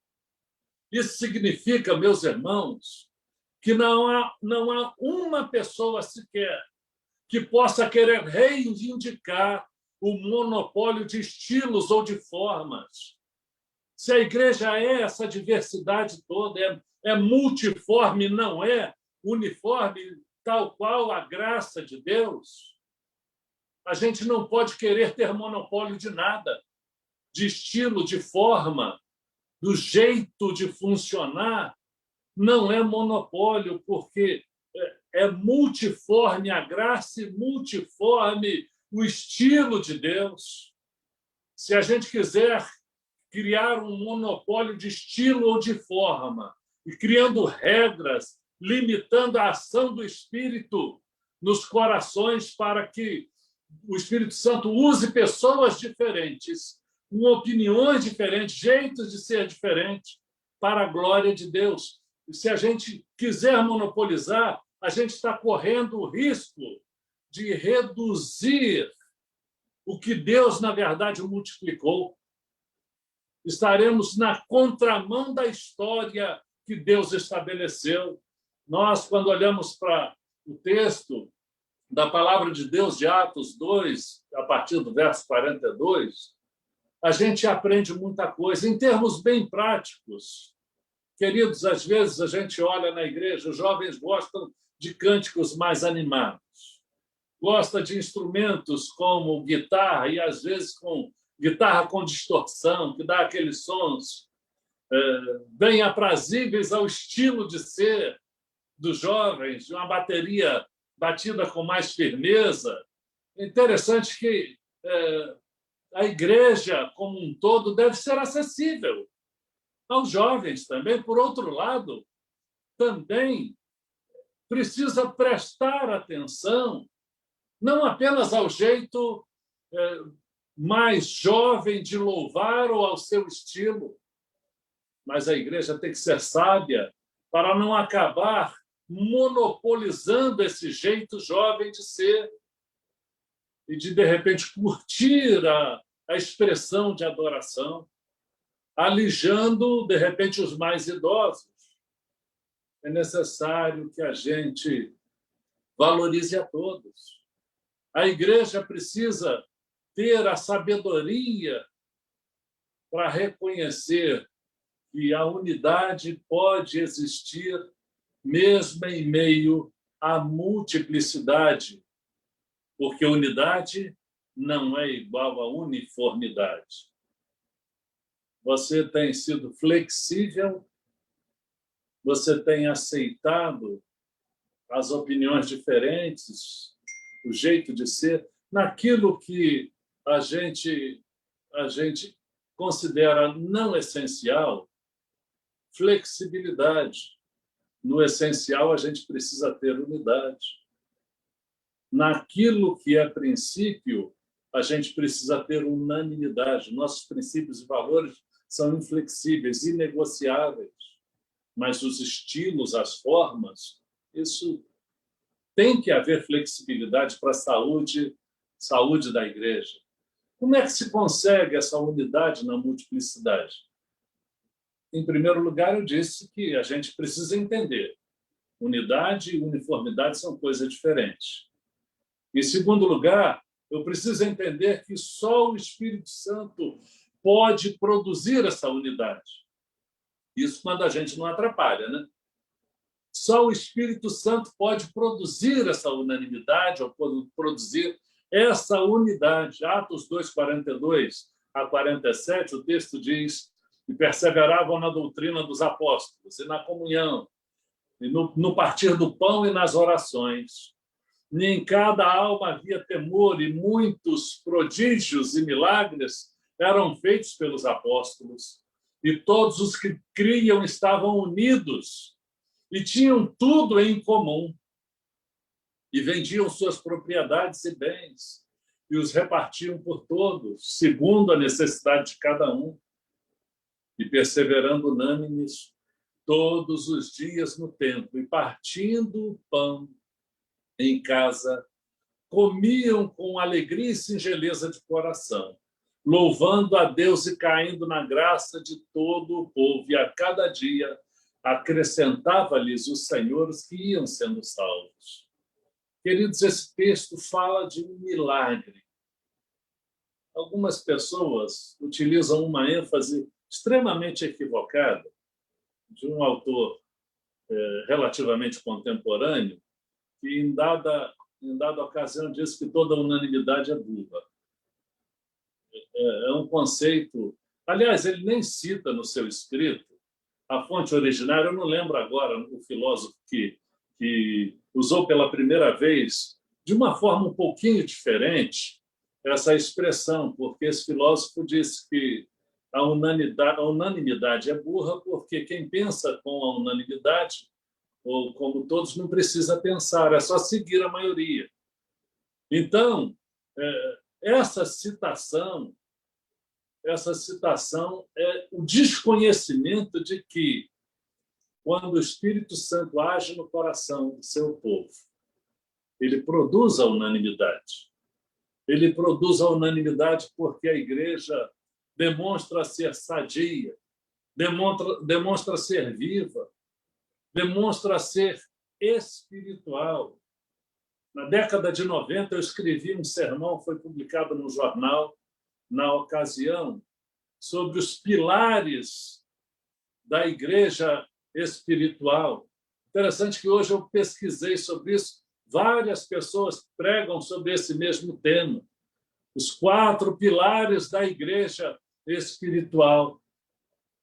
isso significa, meus irmãos, que não há uma pessoa sequer que possa querer reivindicar o monopólio de estilos ou de formas. Se a igreja é essa diversidade toda, é multiforme, não é uniforme, tal qual a graça de Deus, a gente não pode querer ter monopólio de nada, de estilo, de forma, do jeito de funcionar. Não é monopólio, porque é multiforme a graça e multiforme o estilo de Deus. Se a gente quiser criar um monopólio de estilo ou de forma, e criando regras, limitando a ação do Espírito nos corações para que o Espírito Santo use pessoas diferentes, com opiniões diferentes, jeitos de ser diferentes, para a glória de Deus. E se a gente quiser monopolizar, a gente está correndo o risco de reduzir o que Deus, na verdade, multiplicou. Estaremos na contramão da história que Deus estabeleceu. Nós, quando olhamos para o texto da palavra de Deus de Atos 2, a partir do verso 42, a gente aprende muita coisa. Em termos bem práticos, queridos, às vezes a gente olha na igreja, os jovens gostam de cânticos mais animados, gosta de instrumentos como guitarra, e às vezes com guitarra com distorção, que dá aqueles sons bem aprazíveis ao estilo de ser dos jovens, de uma bateria batida com mais firmeza. É interessante que a igreja, como um todo, deve ser acessível aos jovens também. Por outro lado, também precisa prestar atenção não apenas ao jeito mais jovem de louvar ou ao seu estilo, mas a igreja tem que ser sábia para não acabar monopolizando esse jeito jovem de ser e de repente, curtir a expressão de adoração, alijando, de repente, os mais idosos. É necessário que a gente valorize a todos. A igreja precisa ter a sabedoria para reconhecer que a unidade pode existir mesmo em meio à multiplicidade, porque unidade não é igual a uniformidade. Você tem sido flexível, você tem aceitado as opiniões diferentes, o jeito de ser, naquilo que a gente considera não essencial, flexibilidade. No essencial, a gente precisa ter unidade. Naquilo que é princípio, a gente precisa ter unanimidade. Nossos princípios e valores são inflexíveis, inegociáveis. Mas os estilos, as formas, isso tem que haver flexibilidade para a saúde da igreja. Como é que se consegue essa unidade na multiplicidade? Em primeiro lugar, eu disse que a gente precisa entender. Unidade e uniformidade são coisas diferentes. Em segundo lugar, eu preciso entender que só o Espírito Santo pode produzir essa unidade. Isso quando a gente não atrapalha, né? Só o Espírito Santo pode produzir essa unanimidade, ou produzir essa unidade. Atos 2, 42 a 47, o texto diz que perseveravam na doutrina dos apóstolos, e na comunhão, e no partir do pão e nas orações. E em cada alma havia temor, e muitos prodígios e milagres eram feitos pelos apóstolos. E todos os que criam estavam unidos e tinham tudo em comum. E vendiam suas propriedades e bens e os repartiam por todos, segundo a necessidade de cada um. E perseverando unânimes todos os dias no templo, e partindo o pão em casa, comiam com alegria e singeleza de coração, louvando a Deus e caindo na graça de todo o povo, e a cada dia acrescentava-lhes o Senhor os que iam sendo salvos. Queridos, esse texto fala de um milagre. Algumas pessoas utilizam uma ênfase extremamente equivocada de um autor relativamente contemporâneo, que em dada ocasião diz que toda unanimidade é burra. É um conceito... Aliás, ele nem cita no seu escrito a fonte originária. Eu não lembro agora o filósofo que usou pela primeira vez, de uma forma um pouquinho diferente, essa expressão, porque esse filósofo disse que a unanimidade é burra porque quem pensa com a unanimidade, ou como todos, não precisa pensar, é só seguir a maioria. Então, essa citação é o desconhecimento de que, quando o Espírito Santo age no coração do seu povo, ele produz a unanimidade. Ele produz a unanimidade porque a igreja demonstra ser sadia, demonstra ser viva, demonstra ser espiritual. Na década de 90, eu escrevi um sermão, foi publicado no jornal. Na ocasião, sobre os pilares da igreja espiritual. Interessante que hoje eu pesquisei sobre isso. Várias pessoas pregam sobre esse mesmo tema. Os 4 pilares da igreja espiritual.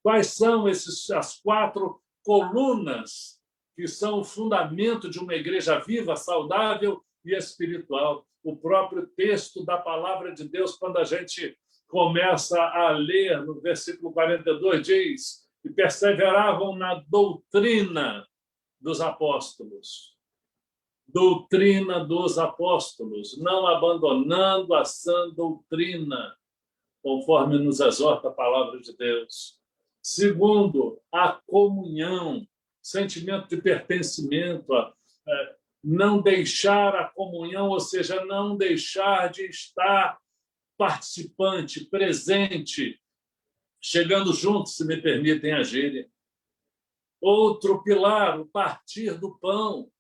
Quais são as 4 colunas que são o fundamento de uma igreja viva, saudável e espiritual? O próprio texto da palavra de Deus, quando a gente começa a ler no versículo 42, diz: e perseveravam na doutrina dos apóstolos. Doutrina dos apóstolos, não abandonando a sã doutrina, conforme nos exorta a palavra de Deus. Segundo, a comunhão, sentimento de pertencimento, não deixar a comunhão, ou seja, não deixar de estar participante, presente, chegando juntos, se me permitem a gíria. Outro pilar, o partir do pão.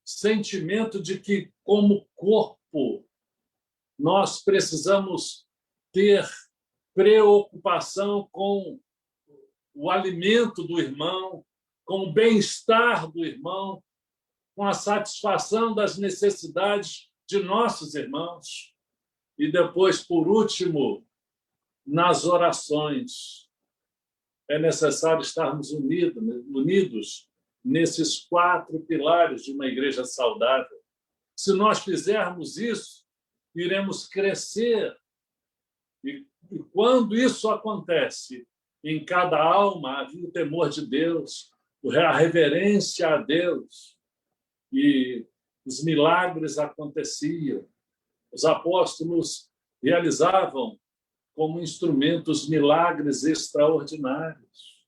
Sentimento de que, como corpo, nós precisamos ter preocupação com o alimento do irmão, com o bem-estar do irmão, com a satisfação das necessidades de nossos irmãos. E depois, por último, nas orações. É necessário estarmos unidos nesses 4 pilares de uma igreja saudável. Se nós fizermos isso, iremos crescer. E quando isso acontece, em cada alma havia o temor de Deus, a reverência a Deus, e os milagres aconteciam. Os apóstolos realizavam como instrumentos milagres extraordinários.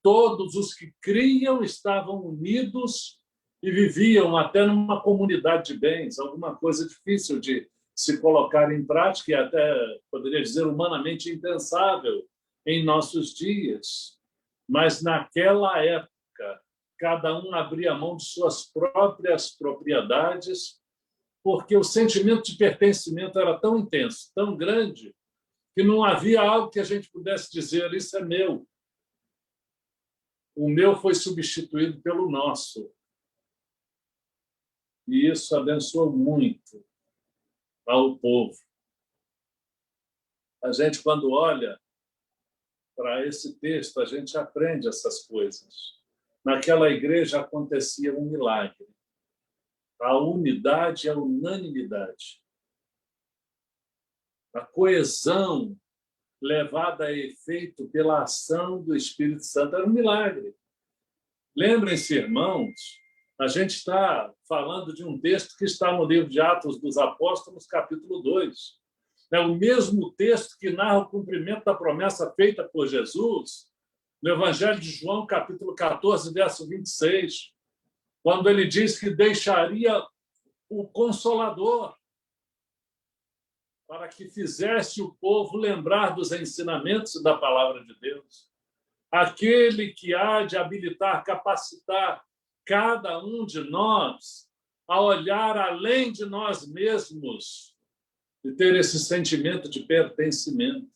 Todos os que criam estavam unidos e viviam até numa comunidade de bens, alguma coisa difícil de se colocar em prática e até, poderia dizer, humanamente impensável em nossos dias. Mas, naquela época, cada um abria mão de suas próprias propriedades, porque o sentimento de pertencimento era tão intenso, tão grande, que não havia algo que a gente pudesse dizer: isso é meu. O meu foi substituído pelo nosso. E isso abençoou muito ao povo. A gente, quando olha para esse texto, a gente aprende essas coisas. Naquela igreja acontecia um milagre. A unidade e a unanimidade. A coesão levada a efeito pela ação do Espírito Santo era um milagre. Lembrem-se, irmãos, a gente está falando de um texto que está no livro de Atos dos Apóstolos, capítulo 2. É o mesmo texto que narra o cumprimento da promessa feita por Jesus no Evangelho de João, capítulo 14, verso 26, quando ele diz que deixaria o Consolador para que fizesse o povo lembrar dos ensinamentos da palavra de Deus. Aquele que há de habilitar, capacitar cada um de nós a olhar além de nós mesmos e ter esse sentimento de pertencimento.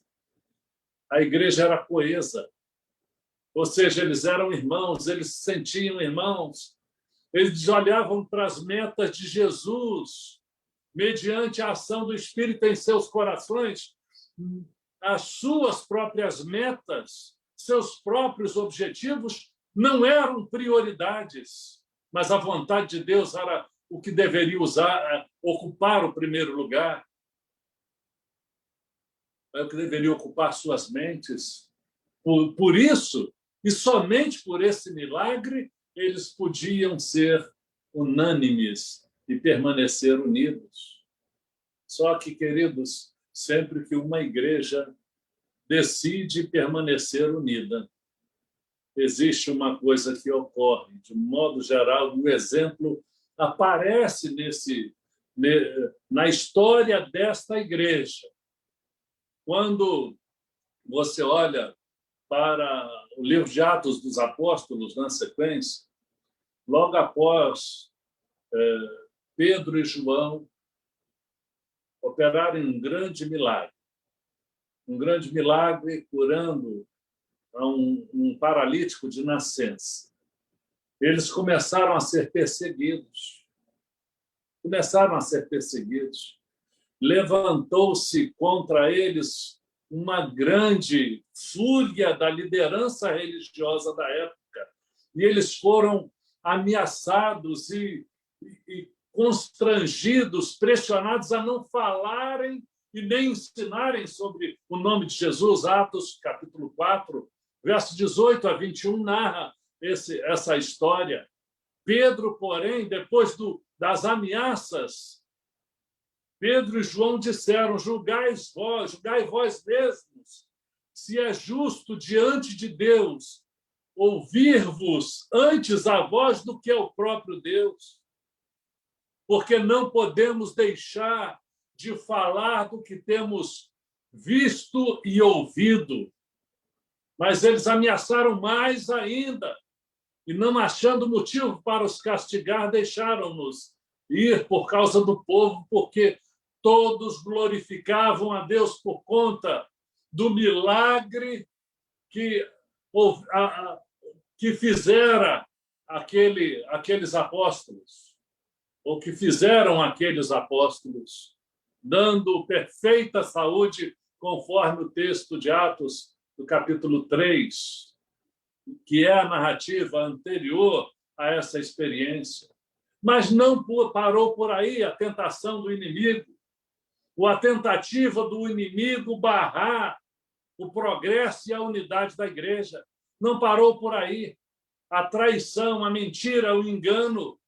A igreja era coesa, ou seja, eles eram irmãos, eles se sentiam irmãos, eles olhavam para as metas de Jesus, mediante a ação do Espírito em seus corações, as suas próprias metas, seus próprios objetivos não eram prioridades, mas a vontade de Deus era o que deveria ocupar o primeiro lugar. É o que deveria ocupar suas mentes. Por isso, e somente por esse milagre, eles podiam ser unânimes e permanecer unidos. Só que, queridos, sempre que uma igreja decide permanecer unida, existe uma coisa que ocorre. De modo geral, o exemplo aparece na história desta igreja. Quando você olha para o livro de Atos dos Apóstolos, na sequência, logo após Pedro e João operarem um grande milagre, um grande milagre curando um paralítico de nascença. Eles começaram a ser perseguidos. Levantou-se contra eles uma grande fúria da liderança religiosa da época. E eles foram ameaçados e constrangidos, pressionados a não falarem e nem ensinarem sobre o nome de Jesus. Atos, capítulo 4, verso 18 a 21, narra essa história. Pedro, porém, depois das ameaças, Pedro e João disseram: julgai vós mesmos, se é justo diante de Deus ouvir-vos antes a voz do que ao próprio Deus, porque não podemos deixar de falar do que temos visto e ouvido. Mas eles ameaçaram mais ainda, e não achando motivo para os castigar, deixaram-nos ir por causa do povo, porque todos glorificavam a Deus por conta do milagre que fizera aqueles apóstolos, ou que fizeram aqueles apóstolos, dando perfeita saúde, conforme o texto de Atos, do capítulo 3, que é a narrativa anterior a essa experiência. Mas não parou por aí a tentação do inimigo, ou a tentativa do inimigo barrar o progresso e a unidade da igreja. Não parou por aí. A traição, a mentira, o engano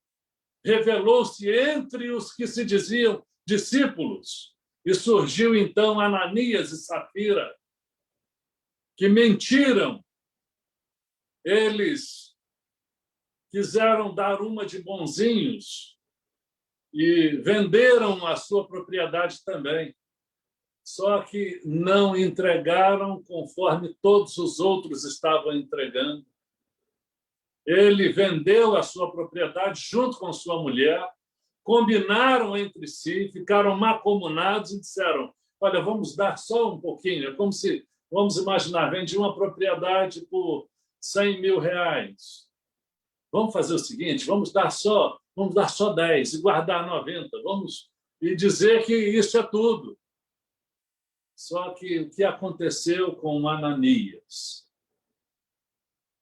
revelou-se entre os que se diziam discípulos. E surgiu, então, Ananias e Safira, que mentiram. Eles quiseram dar uma de bonzinhos e venderam a sua propriedade também. Só que não entregaram conforme todos os outros estavam entregando. Ele vendeu a sua propriedade junto com sua mulher, combinaram entre si, ficaram mancomunados e disseram: olha, vamos dar só um pouquinho. É como se, vamos imaginar, vendi uma propriedade por 100 mil reais. Vamos fazer o seguinte, vamos dar só 10 e guardar 90. E dizer que isso é tudo. Só que o que aconteceu com Ananias?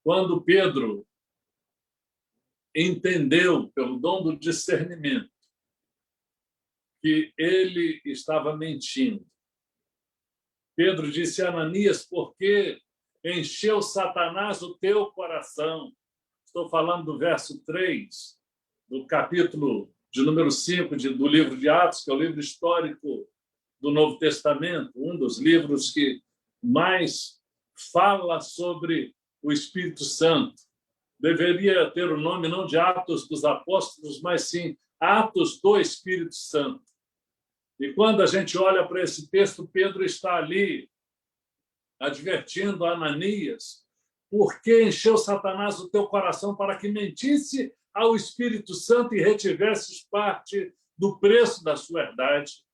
Quando Pedro entendeu, pelo dom do discernimento, que ele estava mentindo, Pedro disse a Ananias: por que encheu Satanás o teu coração? Estou falando do verso 3, do capítulo de número 5 do livro de Atos, que é o livro histórico do Novo Testamento, um dos livros que mais fala sobre o Espírito Santo. Deveria ter o nome não de Atos dos Apóstolos, mas sim Atos do Espírito Santo. E quando a gente olha para esse texto, Pedro está ali advertindo a Ananias: por que encheu Satanás o teu coração para que mentisse ao Espírito Santo e retivesses parte do preço da sua herdade?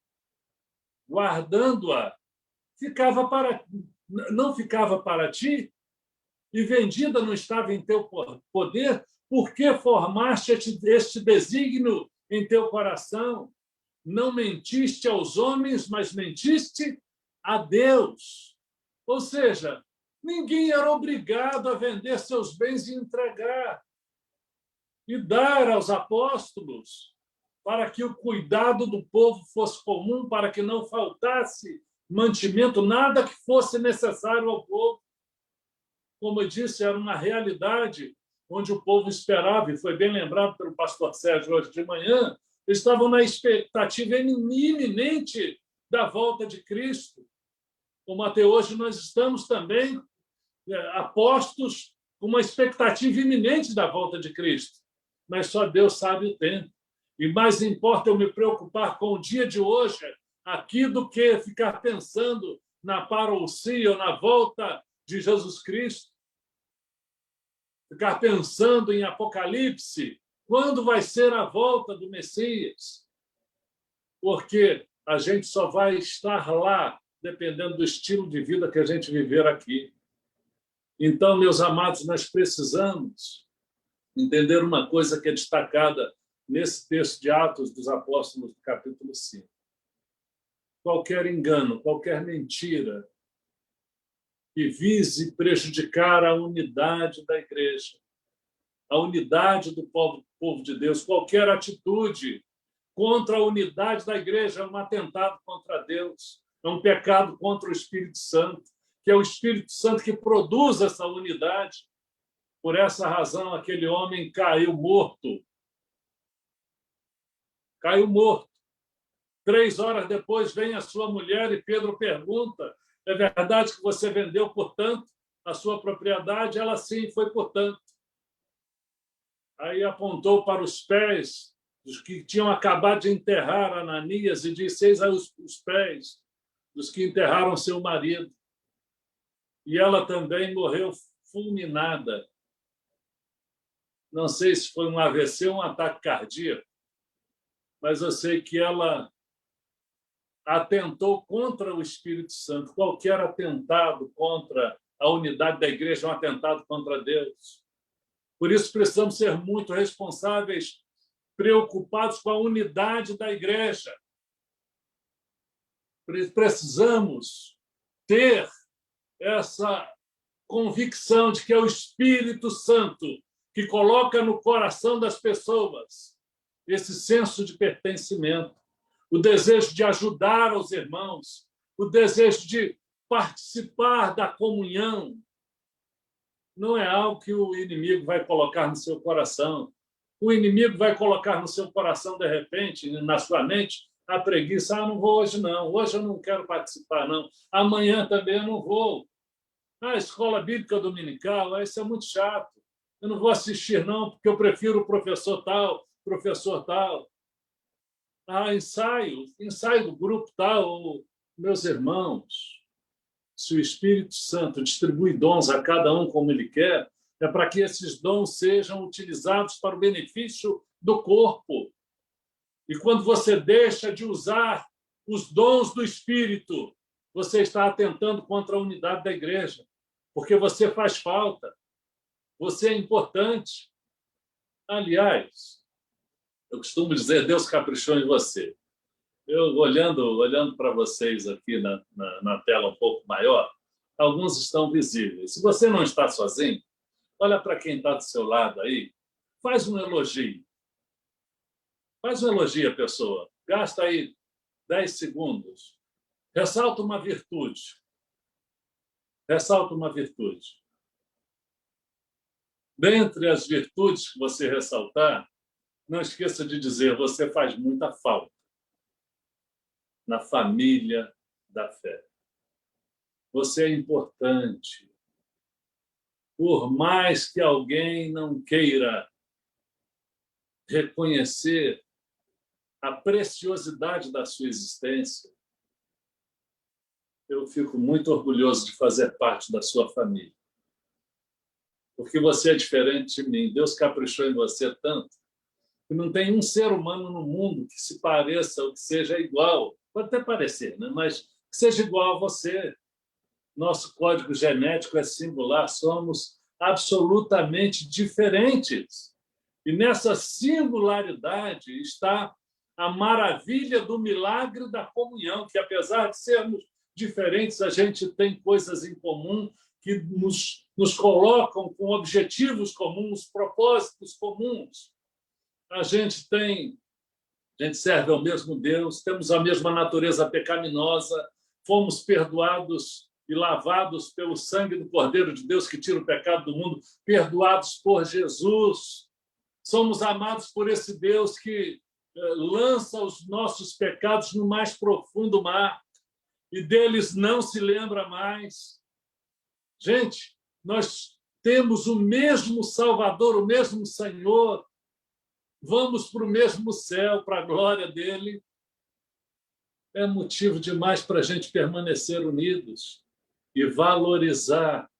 Guardando-a, não ficava para ti? E vendida não estava em teu poder? Por que formaste este desígnio em teu coração? Não mentiste aos homens, mas mentiste a Deus. Ou seja, ninguém era obrigado a vender seus bens e entregar e dar aos apóstolos, para que o cuidado do povo fosse comum, para que não faltasse mantimento, nada que fosse necessário ao povo. Como eu disse, era uma realidade onde o povo esperava, e foi bem lembrado pelo pastor Sérgio hoje de manhã, eles estavam na expectativa iminente da volta de Cristo. Como até hoje nós estamos também apostos com uma expectativa iminente da volta de Cristo. Mas só Deus sabe o tempo. E mais importa eu me preocupar com o dia de hoje aqui do que ficar pensando na parousia ou na volta de Jesus Cristo. Ficar pensando em Apocalipse, quando vai ser a volta do Messias? Porque a gente só vai estar lá dependendo do estilo de vida que a gente viver aqui. Então, meus amados, nós precisamos entender uma coisa que é destacada nesse texto de Atos dos Apóstolos, capítulo 5. Qualquer engano, qualquer mentira que vise prejudicar a unidade da igreja, a unidade do povo de Deus, qualquer atitude contra a unidade da igreja é um atentado contra Deus, é um pecado contra o Espírito Santo, que é o Espírito Santo que produz essa unidade. Por essa razão, aquele homem caiu morto. Caiu morto. 3 horas depois, vem a sua mulher e Pedro pergunta: é verdade que você vendeu, portanto, a sua propriedade? Ela, sim, foi portanto. Aí apontou para os pés dos que tinham acabado de enterrar Ananias e disse: eis aí os pés dos que enterraram seu marido. E ela também morreu fulminada. Não sei se foi um AVC ou um ataque cardíaco, mas eu sei que ela atentou contra o Espírito Santo. Qualquer atentado contra a unidade da igreja é um atentado contra Deus. Por isso, precisamos ser muito responsáveis, preocupados com a unidade da igreja. Precisamos ter essa convicção de que é o Espírito Santo que coloca no coração das pessoas esse senso de pertencimento, o desejo de ajudar os irmãos, o desejo de participar da comunhão. Não é algo que o inimigo vai colocar no seu coração. O inimigo vai colocar no seu coração, de repente, na sua mente, a preguiça. Não vou hoje, não. Hoje eu não quero participar, não. Amanhã também eu não vou. A escola bíblica dominical, isso é muito chato. Eu não vou assistir, não, porque eu prefiro o professor tal, professor tal. Ensaio do grupo tal. Meus irmãos, se o Espírito Santo distribui dons a cada um como ele quer, é para que esses dons sejam utilizados para o benefício do corpo. E quando você deixa de usar os dons do Espírito, você está atentando contra a unidade da igreja, porque você faz falta, você é importante. Aliás, eu costumo dizer, Deus caprichou em você. Eu, olhando para vocês aqui na tela um pouco maior, alguns estão visíveis. Se você não está sozinho, olha para quem está do seu lado aí, faz um elogio. Faz um elogio à pessoa. Gasta aí 10 segundos. Ressalta uma virtude. Ressalta uma virtude. Dentre as virtudes que você ressaltar, não esqueça de dizer: você faz muita falta na família da fé. Você é importante. Por mais que alguém não queira reconhecer a preciosidade da sua existência, eu fico muito orgulhoso de fazer parte da sua família. Porque você é diferente de mim. Deus caprichou em você tanto que não tem um ser humano no mundo que se pareça ou que seja igual. Pode até parecer, né? Mas que seja igual a você. Nosso código genético é singular, somos absolutamente diferentes. E nessa singularidade está a maravilha do milagre da comunhão, que apesar de sermos diferentes, a gente tem coisas em comum que nos colocam com objetivos comuns, propósitos comuns. A gente serve ao mesmo Deus, temos a mesma natureza pecaminosa, fomos perdoados e lavados pelo sangue do Cordeiro de Deus que tira o pecado do mundo, perdoados por Jesus. Somos amados por esse Deus que lança os nossos pecados no mais profundo mar e deles não se lembra mais. Gente, nós temos o mesmo Salvador, o mesmo Senhor. Vamos para o mesmo céu, para a glória dele. É motivo demais para a gente permanecer unidos e valorizar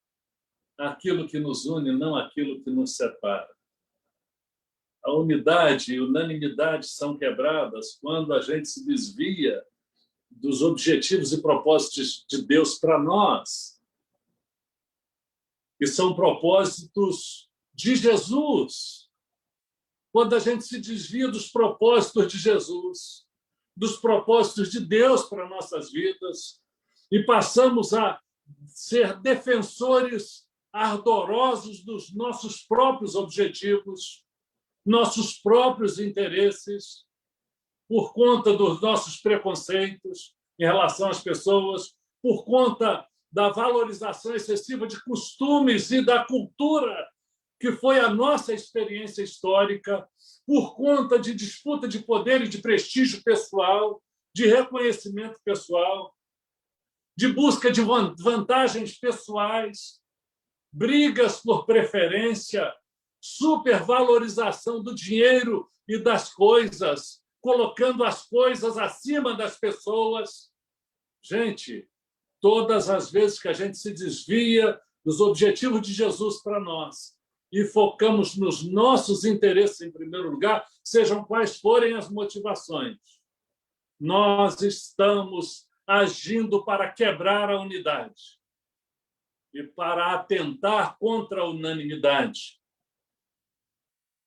aquilo que nos une, não aquilo que nos separa. A unidade e unanimidade são quebradas quando a gente se desvia dos objetivos e propósitos de Deus para nós, que são propósitos de Jesus. Quando a gente se desvia dos propósitos de Jesus, dos propósitos de Deus para nossas vidas, e passamos a ser defensores ardorosos dos nossos próprios objetivos, nossos próprios interesses, por conta dos nossos preconceitos em relação às pessoas, por conta da valorização excessiva de costumes e da cultura, que foi a nossa experiência histórica, por conta de disputa de poder e de prestígio pessoal, de reconhecimento pessoal, de busca de vantagens pessoais, brigas por preferência, supervalorização do dinheiro e das coisas, colocando as coisas acima das pessoas. Gente, todas as vezes que a gente se desvia dos objetivos de Jesus para nós e focamos nos nossos interesses em primeiro lugar, sejam quais forem as motivações, nós estamos agindo para quebrar a unidade e para atentar contra a unanimidade.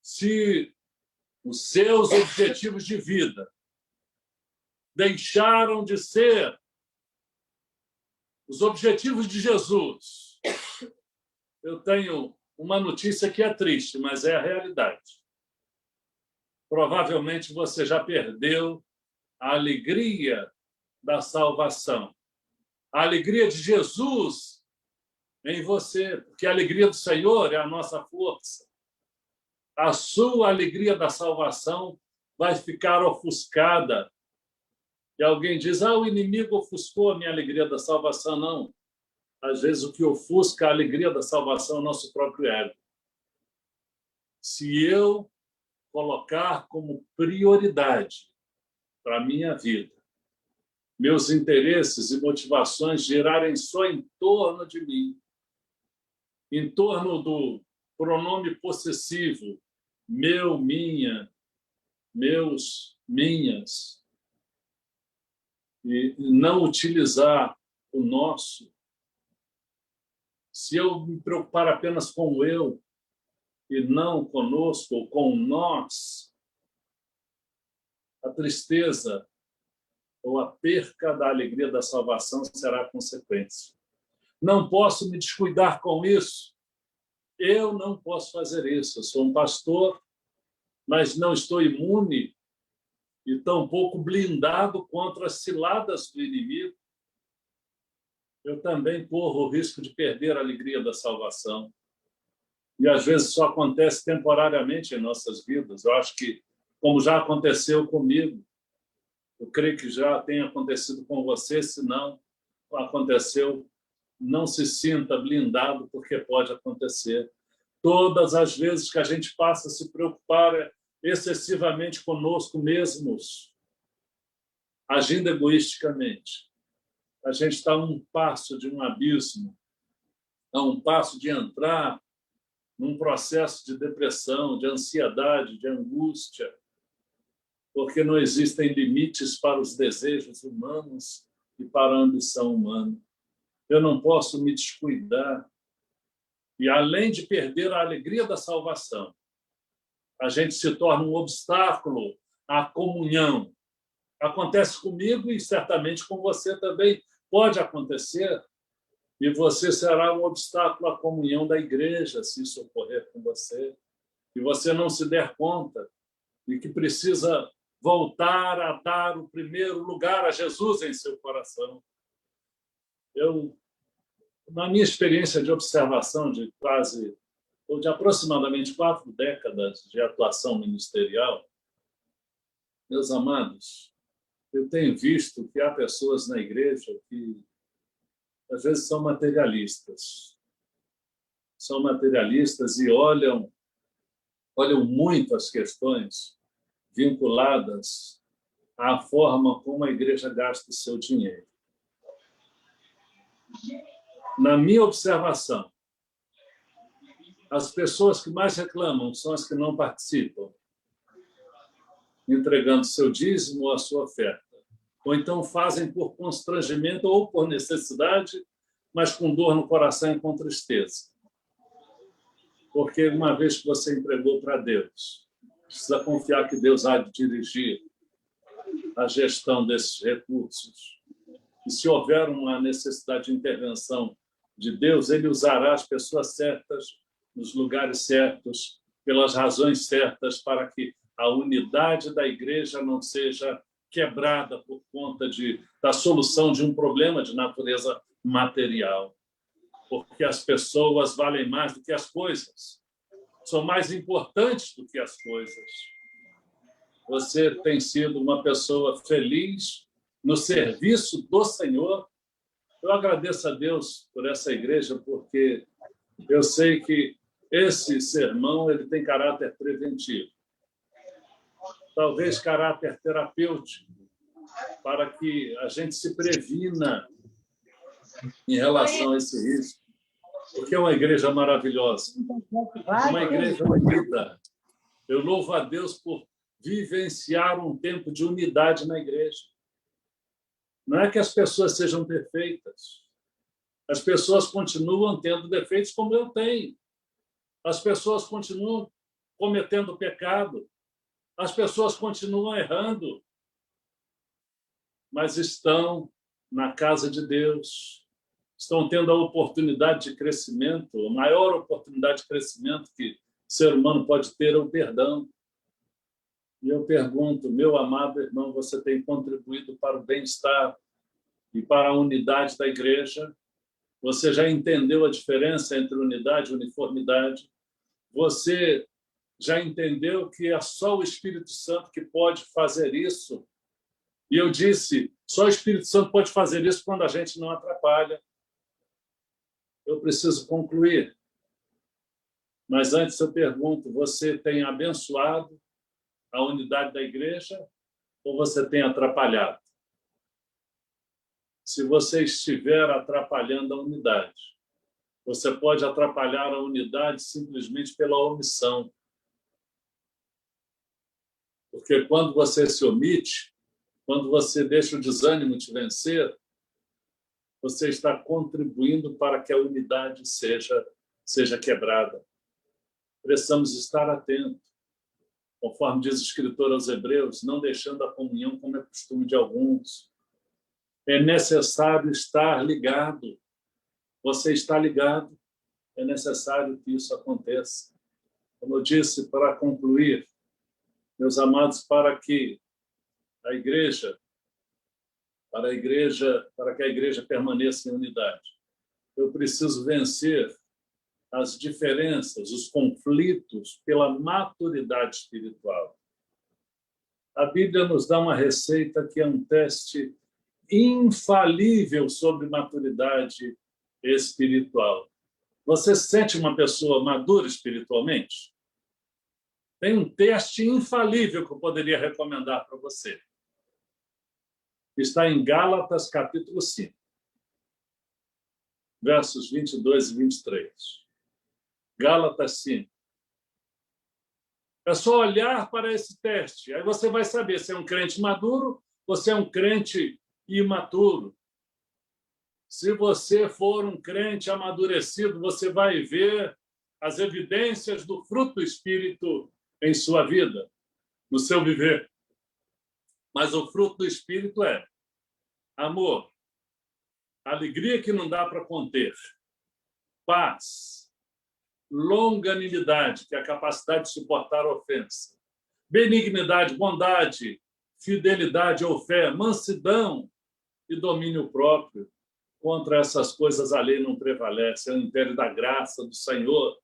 Se os seus objetivos de vida deixaram de ser os objetivos de Jesus, eu tenho uma notícia que é triste, mas é a realidade. Provavelmente você já perdeu a alegria da salvação, a alegria de Jesus em você, porque a alegria do Senhor é a nossa força. A sua alegria da salvação vai ficar ofuscada. E alguém diz, o inimigo ofuscou a minha alegria da salvação. Não. Às vezes o que ofusca a alegria da salvação é o nosso próprio ego. Se eu colocar como prioridade para a minha vida, meus interesses e motivações girarem só em torno de mim, em torno do pronome possessivo, meu, minha, meus, minhas, e não utilizar o nosso. Se eu me preocupar apenas com o eu e não conosco ou com nós, a tristeza ou a perca da alegria da salvação será a consequência. Não posso me descuidar com isso. Eu não posso fazer isso. Eu sou um pastor, mas não estou imune e tampouco blindado contra as ciladas do inimigo. Eu também corro o risco de perder a alegria da salvação. E, às vezes, só acontece temporariamente em nossas vidas. Eu acho que, como já aconteceu comigo, eu creio que já tenha acontecido com você, se não aconteceu, não se sinta blindado, porque pode acontecer. Todas as vezes que a gente passa a se preocupar excessivamente conosco mesmos, agindo egoisticamente, a gente está a um passo de um abismo, a um passo de entrar num processo de depressão, de ansiedade, de angústia, porque não existem limites para os desejos humanos e para a ambição humana. Eu não posso me descuidar. E, além de perder a alegria da salvação, a gente se torna um obstáculo à comunhão. Acontece comigo e certamente com você também pode acontecer. E você será um obstáculo à comunhão da igreja, se isso ocorrer com você. E você não se der conta de que precisa voltar a dar o primeiro lugar a Jesus em seu coração. Na minha experiência de observação de aproximadamente 4 décadas de atuação ministerial, meus amados, eu tenho visto que há pessoas na igreja que, às vezes, são materialistas. São materialistas e olham muito as questões vinculadas à forma como a igreja gasta o seu dinheiro. Na minha observação, as pessoas que mais reclamam são as que não participam, entregando seu dízimo ou a sua oferta. ou então fazem por constrangimento ou por necessidade, mas com dor no coração e com tristeza. Porque uma vez que você entregou para Deus, precisa confiar que Deus há de dirigir a gestão desses recursos. E se houver uma necessidade de intervenção de Deus, ele usará as pessoas certas, nos lugares certos, pelas razões certas, para que a unidade da igreja não seja quebrada por conta da solução de um problema de natureza material. Porque as pessoas valem mais do que as coisas, são mais importantes do que as coisas. Você tem sido uma pessoa feliz no serviço do Senhor. Eu agradeço a Deus por essa igreja, porque eu sei que esse sermão ele tem caráter preventivo, talvez caráter terapêutico, para que a gente se previna em relação a esse risco, porque é uma igreja maravilhosa, uma igreja unida. Eu louvo a Deus por vivenciar um tempo de unidade na igreja. Não é que as pessoas sejam perfeitas. As pessoas continuam tendo defeitos como eu tenho. As pessoas continuam cometendo pecado. As pessoas continuam errando. Mas estão na casa de Deus. Estão tendo a oportunidade de crescimento. A maior oportunidade de crescimento que o ser humano pode ter é o perdão. E eu pergunto, meu amado irmão, você tem contribuído para o bem-estar e para a unidade da igreja? Você já entendeu a diferença entre unidade e uniformidade? Você já entendeu que é só o Espírito Santo que pode fazer isso? E eu disse, só o Espírito Santo pode fazer isso quando a gente não atrapalha. Eu preciso concluir. Mas antes eu pergunto, você tem abençoado a unidade da igreja ou você tem atrapalhado? Se você estiver atrapalhando a unidade, você pode atrapalhar a unidade simplesmente pela omissão. Porque quando você se omite, quando você deixa o desânimo te vencer, você está contribuindo para que a unidade seja quebrada. Precisamos estar atentos. Conforme diz o escritor aos Hebreus, não deixando a comunhão como é costume de alguns. É necessário estar ligado. Você está ligado, é necessário que isso aconteça. Como eu disse, para concluir, meus amados, para que a igreja, para que a igreja permaneça em unidade, eu preciso vencer as diferenças, os conflitos pela maturidade espiritual. A Bíblia nos dá uma receita que é um teste infalível sobre maturidade espiritual. Você se sente uma pessoa madura espiritualmente? Tem um teste infalível que eu poderia recomendar para você. Está em Gálatas, capítulo 5, versos 22 e 23. Gálatas 5. É só olhar para esse teste. Aí você vai saber se é um crente maduro ou se é um crente imaturo. Se você for um crente amadurecido, você vai ver as evidências do fruto do Espírito em sua vida, no seu viver. Mas o fruto do Espírito é amor, alegria que não dá para conter, paz, longanimidade, que é a capacidade de suportar a ofensa, benignidade, bondade, fidelidade ou fé, mansidão e domínio próprio. Contra essas coisas a lei não prevalece. É o império da graça do Senhor,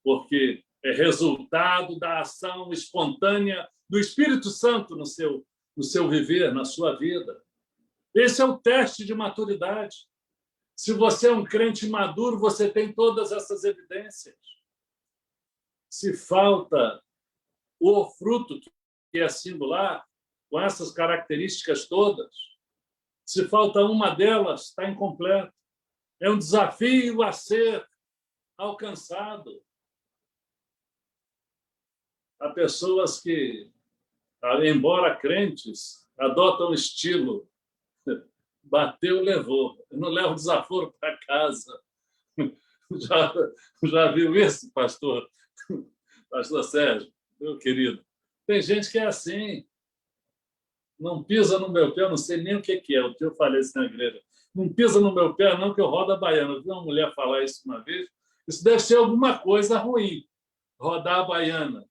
porque é resultado da ação espontânea do Espírito Santo no seu viver, na sua vida. Esse é o teste de maturidade. Se você é um crente maduro, você tem todas essas evidências. Se falta o fruto, que é singular, com essas características todas, se falta uma delas, está incompleto. É um desafio a ser alcançado. Há pessoas que, embora crentes, adota um estilo. Bateu, levou. Eu não levo desaforo para casa. Já viu isso, pastor? Pastor Sérgio, meu querido. Tem gente que é assim. Não pisa no meu pé, eu não sei nem o que é. O que eu falei isso na igreja. Não pisa no meu pé, não, que eu rodo a baiana. Eu vi uma mulher falar isso uma vez. Isso deve ser alguma coisa ruim, rodar a baiana.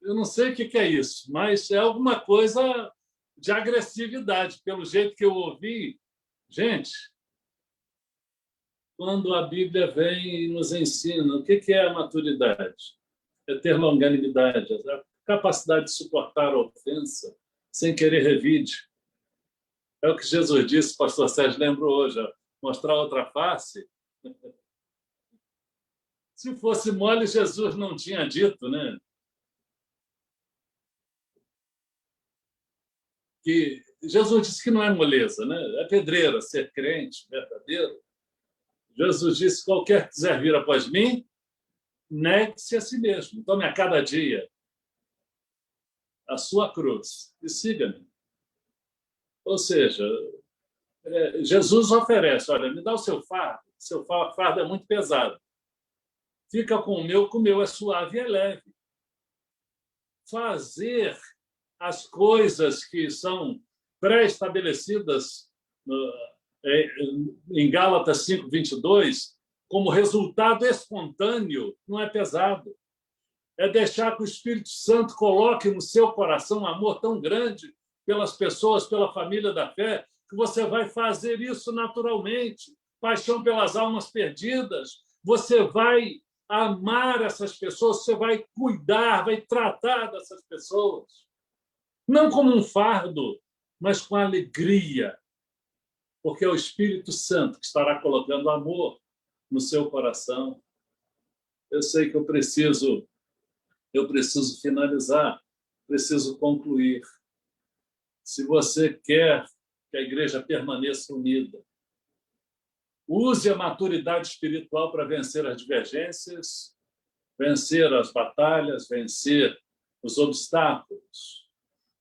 Eu não sei o que é isso, mas é alguma coisa de agressividade, pelo jeito que eu ouvi. Gente, quando a Bíblia vem e nos ensina o que é a maturidade, é ter longanimidade, a capacidade de suportar a ofensa sem querer revide. É o que Jesus disse, pastor Sérgio lembrou hoje, mostrar outra face. Se fosse mole, Jesus não tinha dito, né? Que Jesus disse que não é moleza, né? É pedreira ser crente verdadeiro. Jesus disse: qualquer que quiser vir após mim, negue-se a si mesmo. Tome a cada dia a sua cruz e siga-me. Ou seja, Jesus oferece: olha, me dá o seu fardo é muito pesado. Fica com o meu é suave e é leve. Fazer as coisas que são pré-estabelecidas em Gálatas 5:22, como resultado espontâneo, não é pesado. É deixar que o Espírito Santo coloque no seu coração um amor tão grande pelas pessoas, pela família da fé, que você vai fazer isso naturalmente. Paixão pelas almas perdidas. Você vai amar essas pessoas, você vai cuidar, vai tratar dessas pessoas. Não como um fardo, mas com alegria, porque é o Espírito Santo que estará colocando amor no seu coração. Eu sei que eu preciso finalizar, preciso concluir. Se você quer que a igreja permaneça unida, use a maturidade espiritual para vencer as divergências, vencer as batalhas, vencer os obstáculos.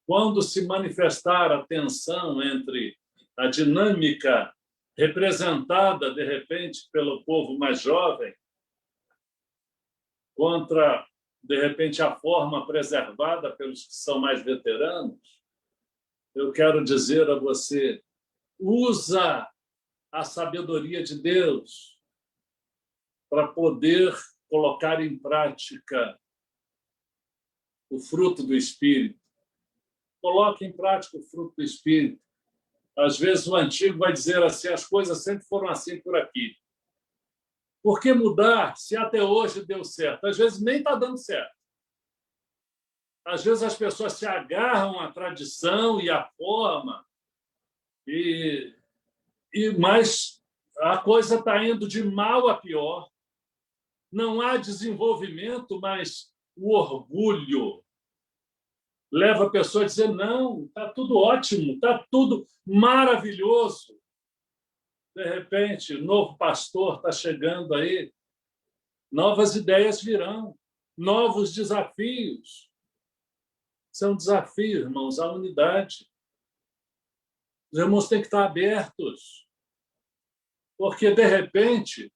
Quando se manifestar a tensão entre a dinâmica representada, de repente, pelo povo mais jovem, contra, de repente, a forma preservada pelos que são mais veteranos, eu quero dizer a você: usa a sabedoria de Deus para poder colocar em prática o fruto do Espírito. Coloque em prática o fruto do Espírito. Às vezes o antigo vai dizer assim: as coisas sempre foram assim por aqui. Por que mudar se até hoje deu certo? Às vezes nem está dando certo. Às vezes as pessoas se agarram à tradição e à forma, mas a coisa está indo de mal a pior. Não há desenvolvimento, mas o orgulho leva a pessoa a dizer: não, está tudo ótimo, está tudo maravilhoso. De repente, o novo pastor está chegando aí, novas ideias virão, novos desafios. São desafios, irmãos, à unidade. Os irmãos têm que estar abertos, porque, de repente,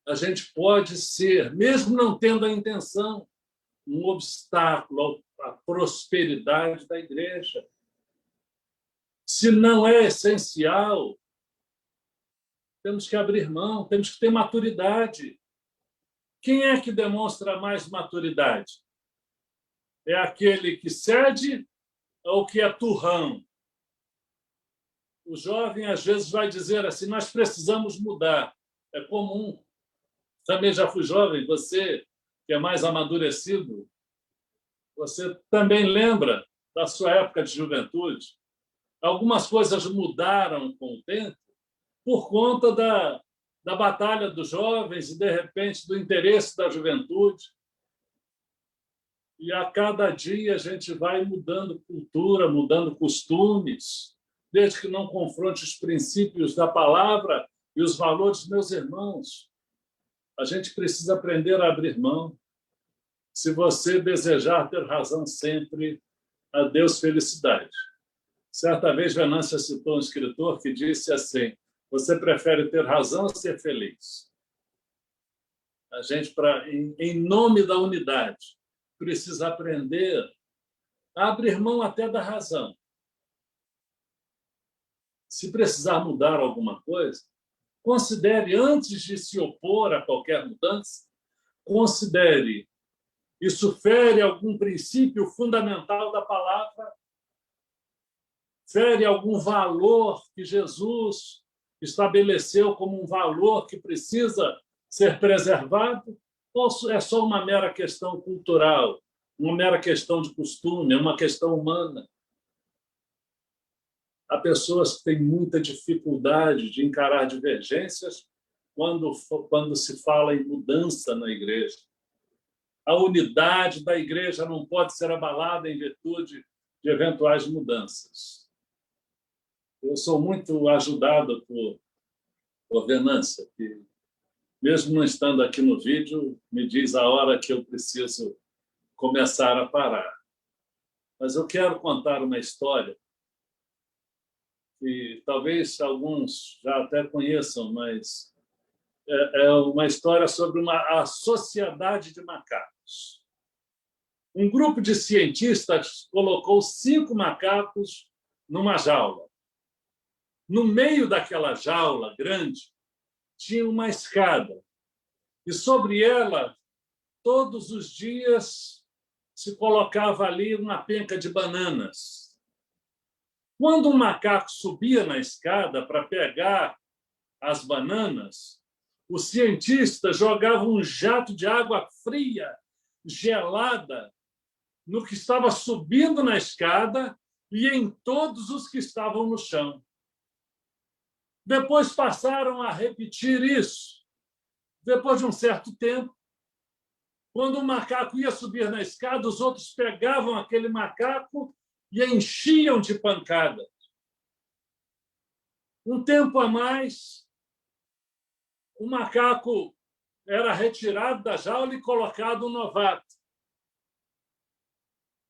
a gente pode ser, mesmo não tendo a intenção, um obstáculo à prosperidade da igreja. Se não é essencial, temos que abrir mão, temos que ter maturidade. Quem é que demonstra mais maturidade? É aquele que cede ou que é turrão? O jovem, às vezes, vai dizer assim: nós precisamos mudar. É comum. Também já fui jovem, você que é mais amadurecido, você também lembra da sua época de juventude? Algumas coisas mudaram com o tempo por conta da batalha dos jovens e, de repente, do interesse da juventude. E a cada dia a gente vai mudando cultura, mudando costumes, desde que não confronte os princípios da palavra e os valores, meus irmãos. A gente precisa aprender a abrir mão. Se você desejar ter razão sempre, a Deus felicidade. Certa vez, Venância citou um escritor que disse assim: você prefere ter razão ou ser feliz? A gente, em nome da unidade, precisa aprender a abrir mão até da razão. Se precisar mudar alguma coisa, considere, antes de se opor a qualquer mudança, considere: isso fere algum princípio fundamental da palavra? Fere algum valor que Jesus estabeleceu como um valor que precisa ser preservado? Ou é só uma mera questão cultural, uma mera questão de costume, uma questão humana? Há pessoas que têm muita dificuldade de encarar divergências quando se fala em mudança na igreja. A unidade da igreja não pode ser abalada em virtude de eventuais mudanças. Eu sou muito ajudado por Venância, que, mesmo não estando aqui no vídeo, me diz a hora que eu preciso começar a parar. Mas eu quero contar uma história que talvez alguns já até conheçam, mas é uma história sobre a sociedade de macacos. Um grupo de cientistas colocou 5 macacos numa jaula. No meio daquela jaula grande tinha uma escada, e sobre ela, todos os dias, se colocava ali uma penca de bananas. Quando um macaco subia na escada para pegar as bananas, os cientistas jogavam um jato de água fria, gelada, no que estava subindo na escada e em todos os que estavam no chão. Depois passaram a repetir isso. Depois de um certo tempo, quando o macaco ia subir na escada, os outros pegavam aquele macaco e enchiam de pancada. Um tempo a mais, o macaco era retirado da jaula e colocado um novato,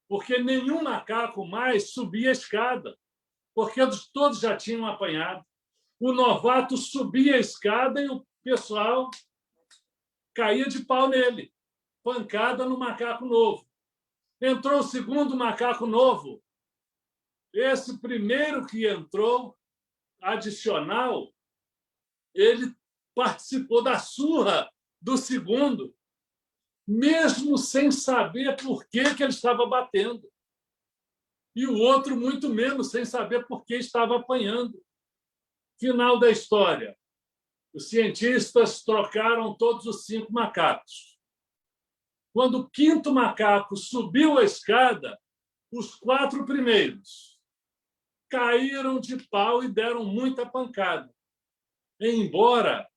porque nenhum macaco mais subia a escada, porque todos já tinham apanhado. O novato subia a escada e o pessoal caía de pau nele, pancada no macaco novo. Entrou o segundo macaco novo. Esse primeiro que entrou, adicional, ele participou da surra do segundo, mesmo sem saber por que ele estava batendo. E o outro, muito menos, sem saber por que estava apanhando. Final da história. Os cientistas trocaram todos os 5 macacos. Quando o 5º macaco subiu a escada, os 4 primeiros caíram de pau e deram muita pancada, embora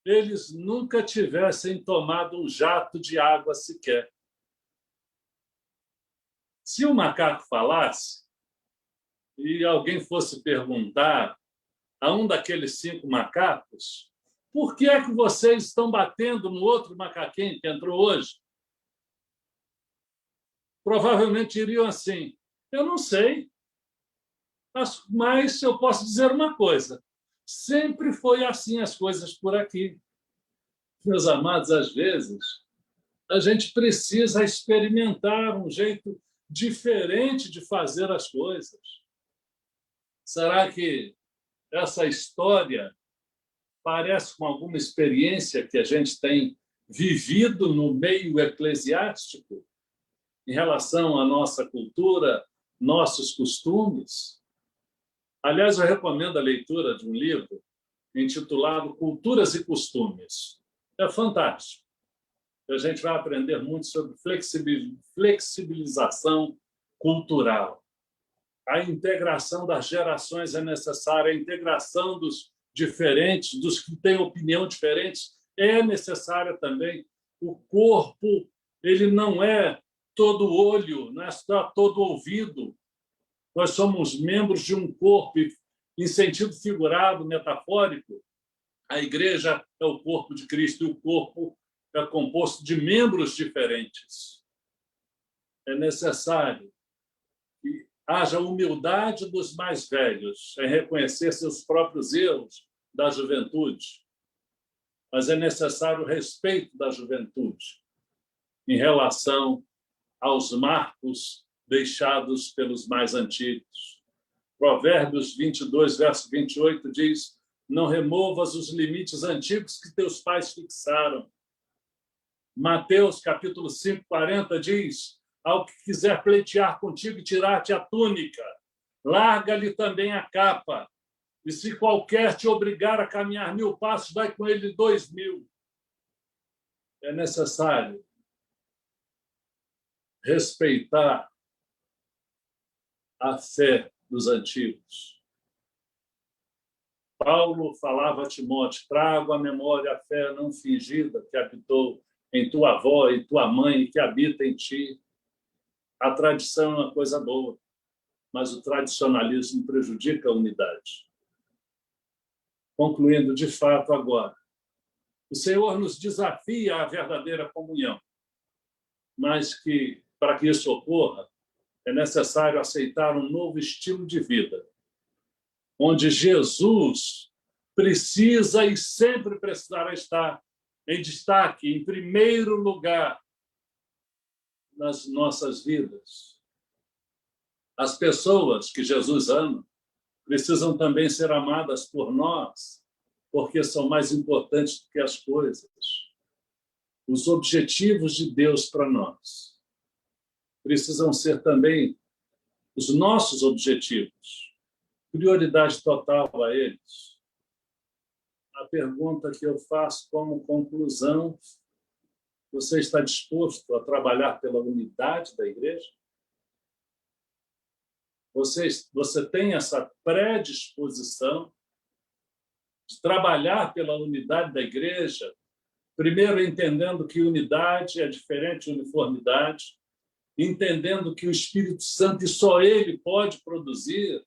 eles nunca tivessem tomado um jato de água sequer. Se o macaco falasse e alguém fosse perguntar a um daqueles 5 macacos: por que é que vocês estão batendo no outro macaquinho que entrou hoje? Provavelmente diriam assim: eu não sei, mas eu posso dizer uma coisa: sempre foi assim as coisas por aqui. Meus amados, às vezes, a gente precisa experimentar um jeito diferente de fazer as coisas. Será que essa história parece com alguma experiência que a gente tem vivido no meio eclesiástico em relação à nossa cultura, nossos costumes? Aliás, eu recomendo a leitura de um livro intitulado Culturas e Costumes. É fantástico. A gente vai aprender muito sobre flexibilização cultural. A integração das gerações é necessária, a integração dos diferentes, dos que têm opinião diferente, é necessária também. O corpo, ele não é todo olho, não é só todo ouvido. Nós somos membros de um corpo, em sentido figurado, metafórico. A igreja é o corpo de Cristo e o corpo é composto de membros diferentes. É necessário haja humildade dos mais velhos em reconhecer seus próprios erros da juventude, mas é necessário o respeito da juventude em relação aos marcos deixados pelos mais antigos. Provérbios 22, verso 28 diz: não removas os limites antigos que teus pais fixaram. Mateus, capítulo 5, 40 diz: ao que quiser pleitear contigo e tirar-te a túnica, larga-lhe também a capa. E se qualquer te obrigar a caminhar 1000 passos, vai com ele 2000. É necessário respeitar a fé dos antigos. Paulo falava a Timóteo: trago à memória a fé não fingida que habitou em tua avó e tua mãe e que habita em ti. A tradição é uma coisa boa, mas o tradicionalismo prejudica a unidade. Concluindo, de fato, agora, o Senhor nos desafia à verdadeira comunhão, mas que, para que isso ocorra, é necessário aceitar um novo estilo de vida, onde Jesus precisa e sempre precisará estar em destaque, em primeiro lugar, nas nossas vidas. As pessoas que Jesus ama precisam também ser amadas por nós, porque são mais importantes do que as coisas. Os objetivos de Deus para nós precisam ser também os nossos objetivos, prioridade total a eles. A pergunta que eu faço como conclusão: você está disposto a trabalhar pela unidade da igreja? Você tem essa predisposição de trabalhar pela unidade da igreja, primeiro entendendo que unidade é diferente de uniformidade, entendendo que o Espírito Santo, e só ele pode produzir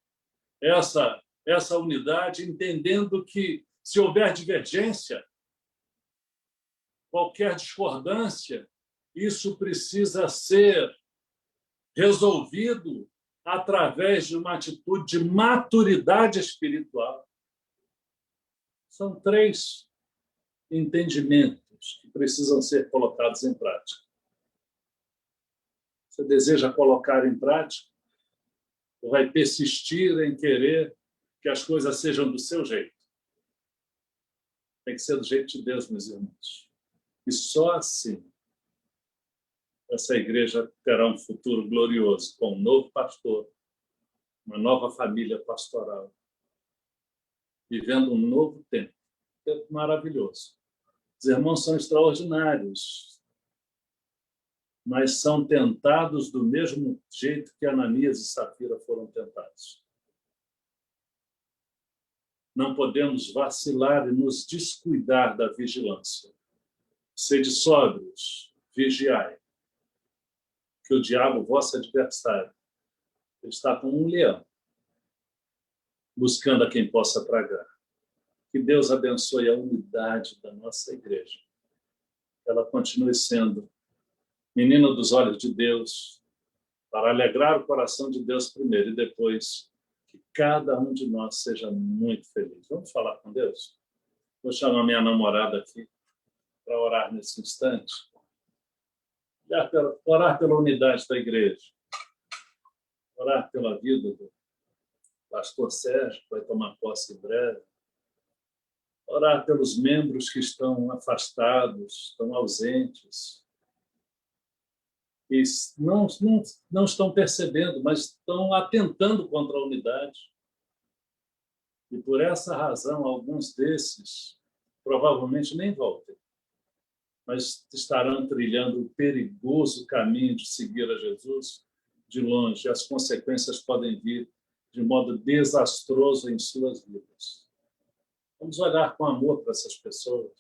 essa unidade, entendendo que, se houver divergência, qualquer discordância, isso precisa ser resolvido através de uma atitude de maturidade espiritual. São 3 entendimentos que precisam ser colocados em prática. Você deseja colocar em prática, ou vai persistir em querer que as coisas sejam do seu jeito? Tem que ser do jeito de Deus, meus irmãos. E só assim essa igreja terá um futuro glorioso, com um novo pastor, uma nova família pastoral, vivendo um novo tempo maravilhoso. Os irmãos são extraordinários, mas são tentados do mesmo jeito que Ananias e Safira foram tentados. Não podemos vacilar e nos descuidar da vigilância. Sede sóbrios, vigiai, que o diabo, vosso adversário, está como um leão, buscando a quem possa tragar. Que Deus abençoe a unidade da nossa igreja. Que ela continue sendo menina dos olhos de Deus, para alegrar o coração de Deus primeiro, e depois que cada um de nós seja muito feliz. Vamos falar com Deus? Vou chamar minha namorada aqui para orar nesse instante. Orar pela unidade da igreja. Orar pela vida do pastor Sérgio, que vai tomar posse em breve. Orar pelos membros que estão afastados, estão ausentes, que não estão percebendo, mas estão atentando contra a unidade. E por essa razão, alguns desses provavelmente nem voltem, mas estarão trilhando o perigoso caminho de seguir a Jesus de longe. As consequências podem vir de modo desastroso em suas vidas. Vamos olhar com amor para essas pessoas.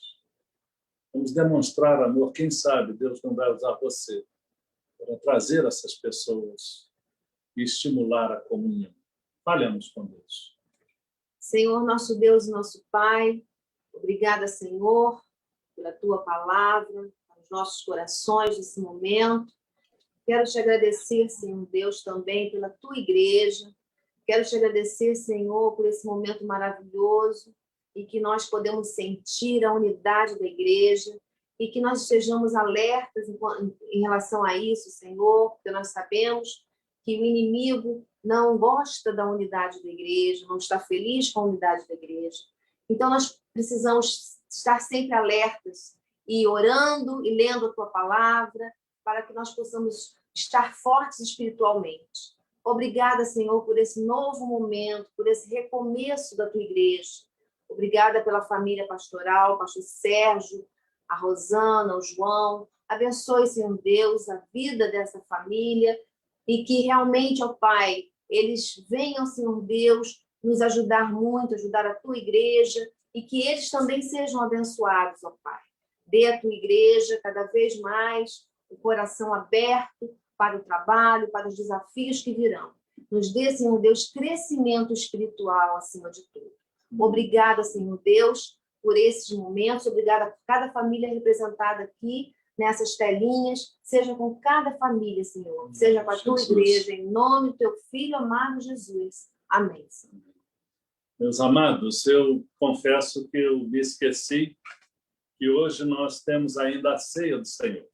Vamos demonstrar amor. Quem sabe Deus não vai usar você para trazer essas pessoas e estimular a comunhão. Falhamos com Deus. Senhor, nosso Deus e nosso Pai, obrigada, Senhor, pela Tua palavra, aos nossos corações nesse momento. Quero te agradecer, Senhor Deus, também pela tua igreja. Quero te agradecer, Senhor, por esse momento maravilhoso e que nós podemos sentir a unidade da igreja e que nós estejamos alertas em relação a isso, Senhor, porque nós sabemos que o inimigo não gosta da unidade da igreja, não está feliz com a unidade da igreja. Então, nós precisamos estar sempre alertas e orando e lendo a tua palavra para que nós possamos estar fortes espiritualmente. Obrigada, Senhor, por esse novo momento, por esse recomeço da tua igreja. Obrigada pela família pastoral, o pastor Sérgio, a Rosana, o João. Abençoe, Senhor Deus, a vida dessa família e que realmente, ó Pai, eles venham, Senhor Deus, nos ajudar muito, ajudar a tua igreja e que eles também sejam abençoados, ó Pai. Dê à tua igreja cada vez mais o coração aberto para o trabalho, para os desafios que virão. Nos dê, Senhor Deus, crescimento espiritual acima de tudo. Obrigada, Senhor Deus, por esses momentos. Obrigada por cada família representada aqui nessas telinhas. Seja com cada família, Senhor. Seja com a tua igreja, em nome do teu Filho amado Jesus. Amém, Senhor. Meus amados, eu confesso que eu me esqueci que hoje nós temos ainda a ceia do Senhor.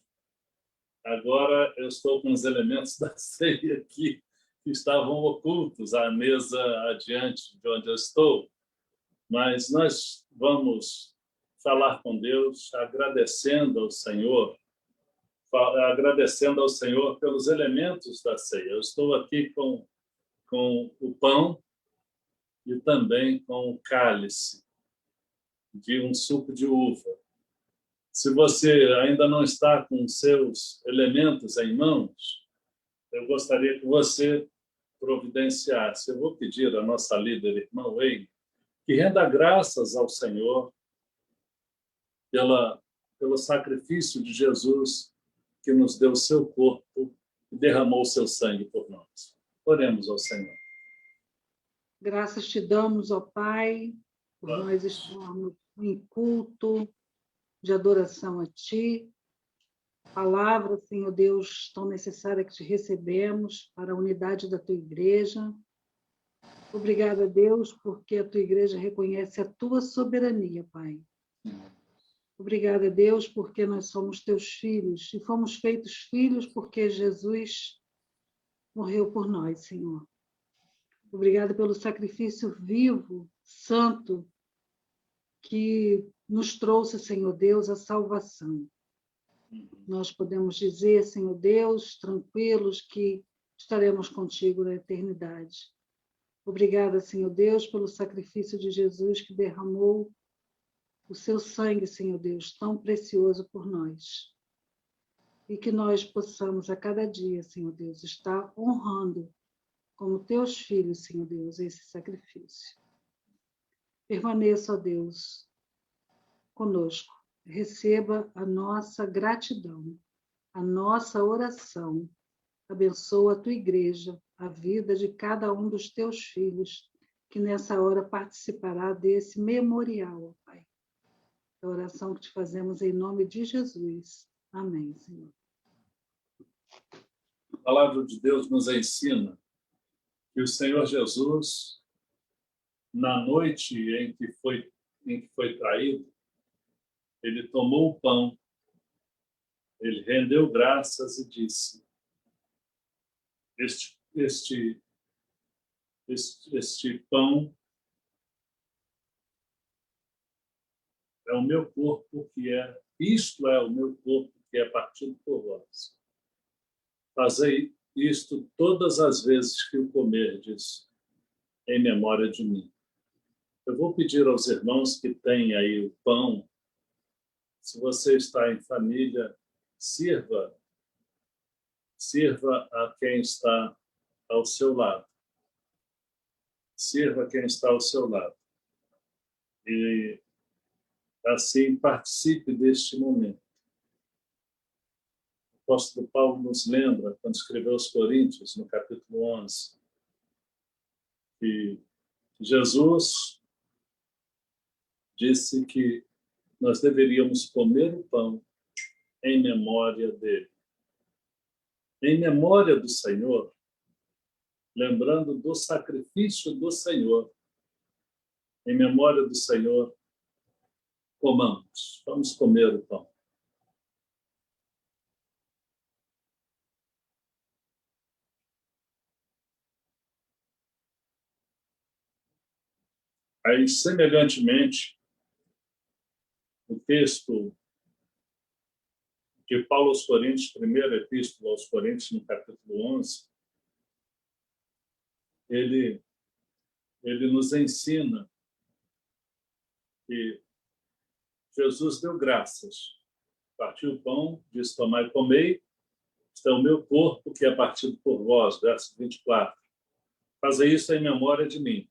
Agora eu estou com os elementos da ceia aqui, que estavam ocultos à mesa adiante de onde eu estou. Mas nós vamos falar com Deus, agradecendo ao Senhor pelos elementos da ceia. Eu estou aqui com o pão e também com o cálice de um suco de uva. Se você ainda não está com seus elementos em mãos, eu gostaria que você providenciasse. Eu vou pedir à nossa líder, irmã Wayne, que renda graças ao Senhor pelo sacrifício de Jesus que nos deu o seu corpo e derramou o seu sangue por nós. Oremos ao Senhor. Graças te damos, ó Pai, por nós estarmos em culto de adoração a Ti. Palavra, Senhor Deus, tão necessária que te recebemos para a unidade da Tua igreja. Obrigada, Deus, porque a Tua igreja reconhece a Tua soberania, Pai. Obrigada, Deus, porque nós somos Teus filhos e fomos feitos filhos porque Jesus morreu por nós, Senhor. Obrigada pelo sacrifício vivo, santo, que nos trouxe, Senhor Deus, a salvação. Nós podemos dizer, Senhor Deus, tranquilos, que estaremos contigo na eternidade. Obrigada, Senhor Deus, pelo sacrifício de Jesus que derramou o seu sangue, Senhor Deus, tão precioso por nós. E que nós possamos a cada dia, Senhor Deus, estar honrando como teus filhos, Senhor Deus, esse sacrifício. Permaneça, ó Deus, conosco. Receba a nossa gratidão, a nossa oração. Abençoa a tua igreja, a vida de cada um dos teus filhos, que nessa hora participará desse memorial, ó Pai. É a oração que te fazemos em nome de Jesus. Amém, Senhor. A palavra de Deus nos ensina que o Senhor Jesus, na noite em que foi traído, ele tomou o pão, ele rendeu graças e disse: este pão é o meu corpo isto é o meu corpo que é partido por vós. Fazei isto todas as vezes que o comerdes, em memória de mim. Eu vou pedir aos irmãos que têm aí o pão, se você está em família, sirva a quem está ao seu lado. Sirva quem está ao seu lado. E assim participe deste momento. O apóstolo Paulo nos lembra, quando escreveu aos Coríntios, no capítulo 11, que Jesus disse que nós deveríamos comer o pão em memória dele. em memória do Senhor, lembrando do sacrifício do Senhor, em memória do Senhor, comamos. Vamos comer o pão. Aí, semelhantemente, o texto de Paulo aos Coríntios, primeira epístola aos Coríntios, no capítulo 11, ele nos ensina que Jesus deu graças, partiu o pão, disse: tomai e comei, este é o meu corpo que é partido por vós, verso 24. Fazei isso em memória de mim.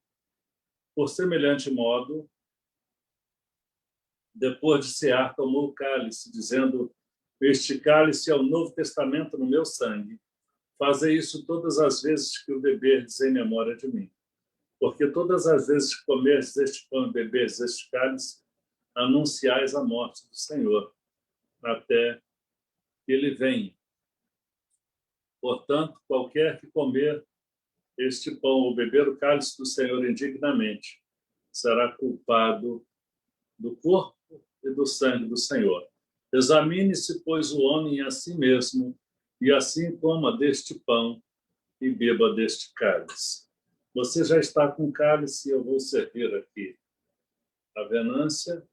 Por semelhante modo, depois de cear, tomou o cálice, dizendo: este cálice é o Novo Testamento no meu sangue. Fazei isso todas as vezes que o beberdes em memória de mim. Porque todas as vezes que comerdes este pão e beberdes este cálice, anunciais a morte do Senhor, até que ele venha. Portanto, qualquer que comer este pão ou beber o cálice do Senhor indignamente, será culpado do corpo e do sangue do Senhor. Examine-se, pois, o homem a si mesmo, e assim coma deste pão e beba deste cálice. Você já está com cálice, eu vou servir aqui a venância.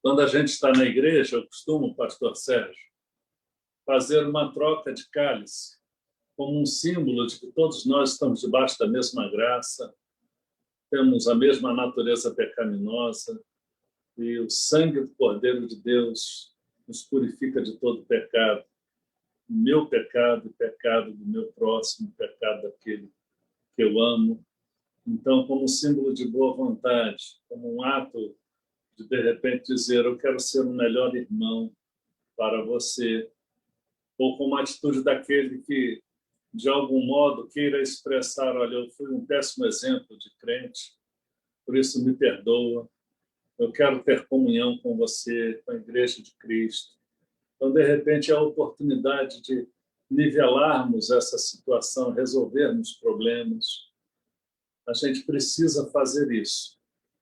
Quando a gente está na igreja, eu costumo, pastor Sérgio, fazer uma troca de cálice, como um símbolo de que todos nós estamos debaixo da mesma graça, temos a mesma natureza pecaminosa, e o sangue do Cordeiro de Deus nos purifica de todo pecado. O meu pecado, o pecado do meu próximo, o pecado daquele que eu amo. Então, como símbolo de boa vontade, como um ato de repente, dizer: eu quero ser um melhor irmão para você, ou como a atitude daquele que, de algum modo, queira expressar: olha, eu fui um péssimo exemplo de crente, por isso me perdoa, eu quero ter comunhão com você, com a Igreja de Cristo. Então, de repente, é a oportunidade de nivelarmos essa situação, resolvermos problemas. A gente precisa fazer isso.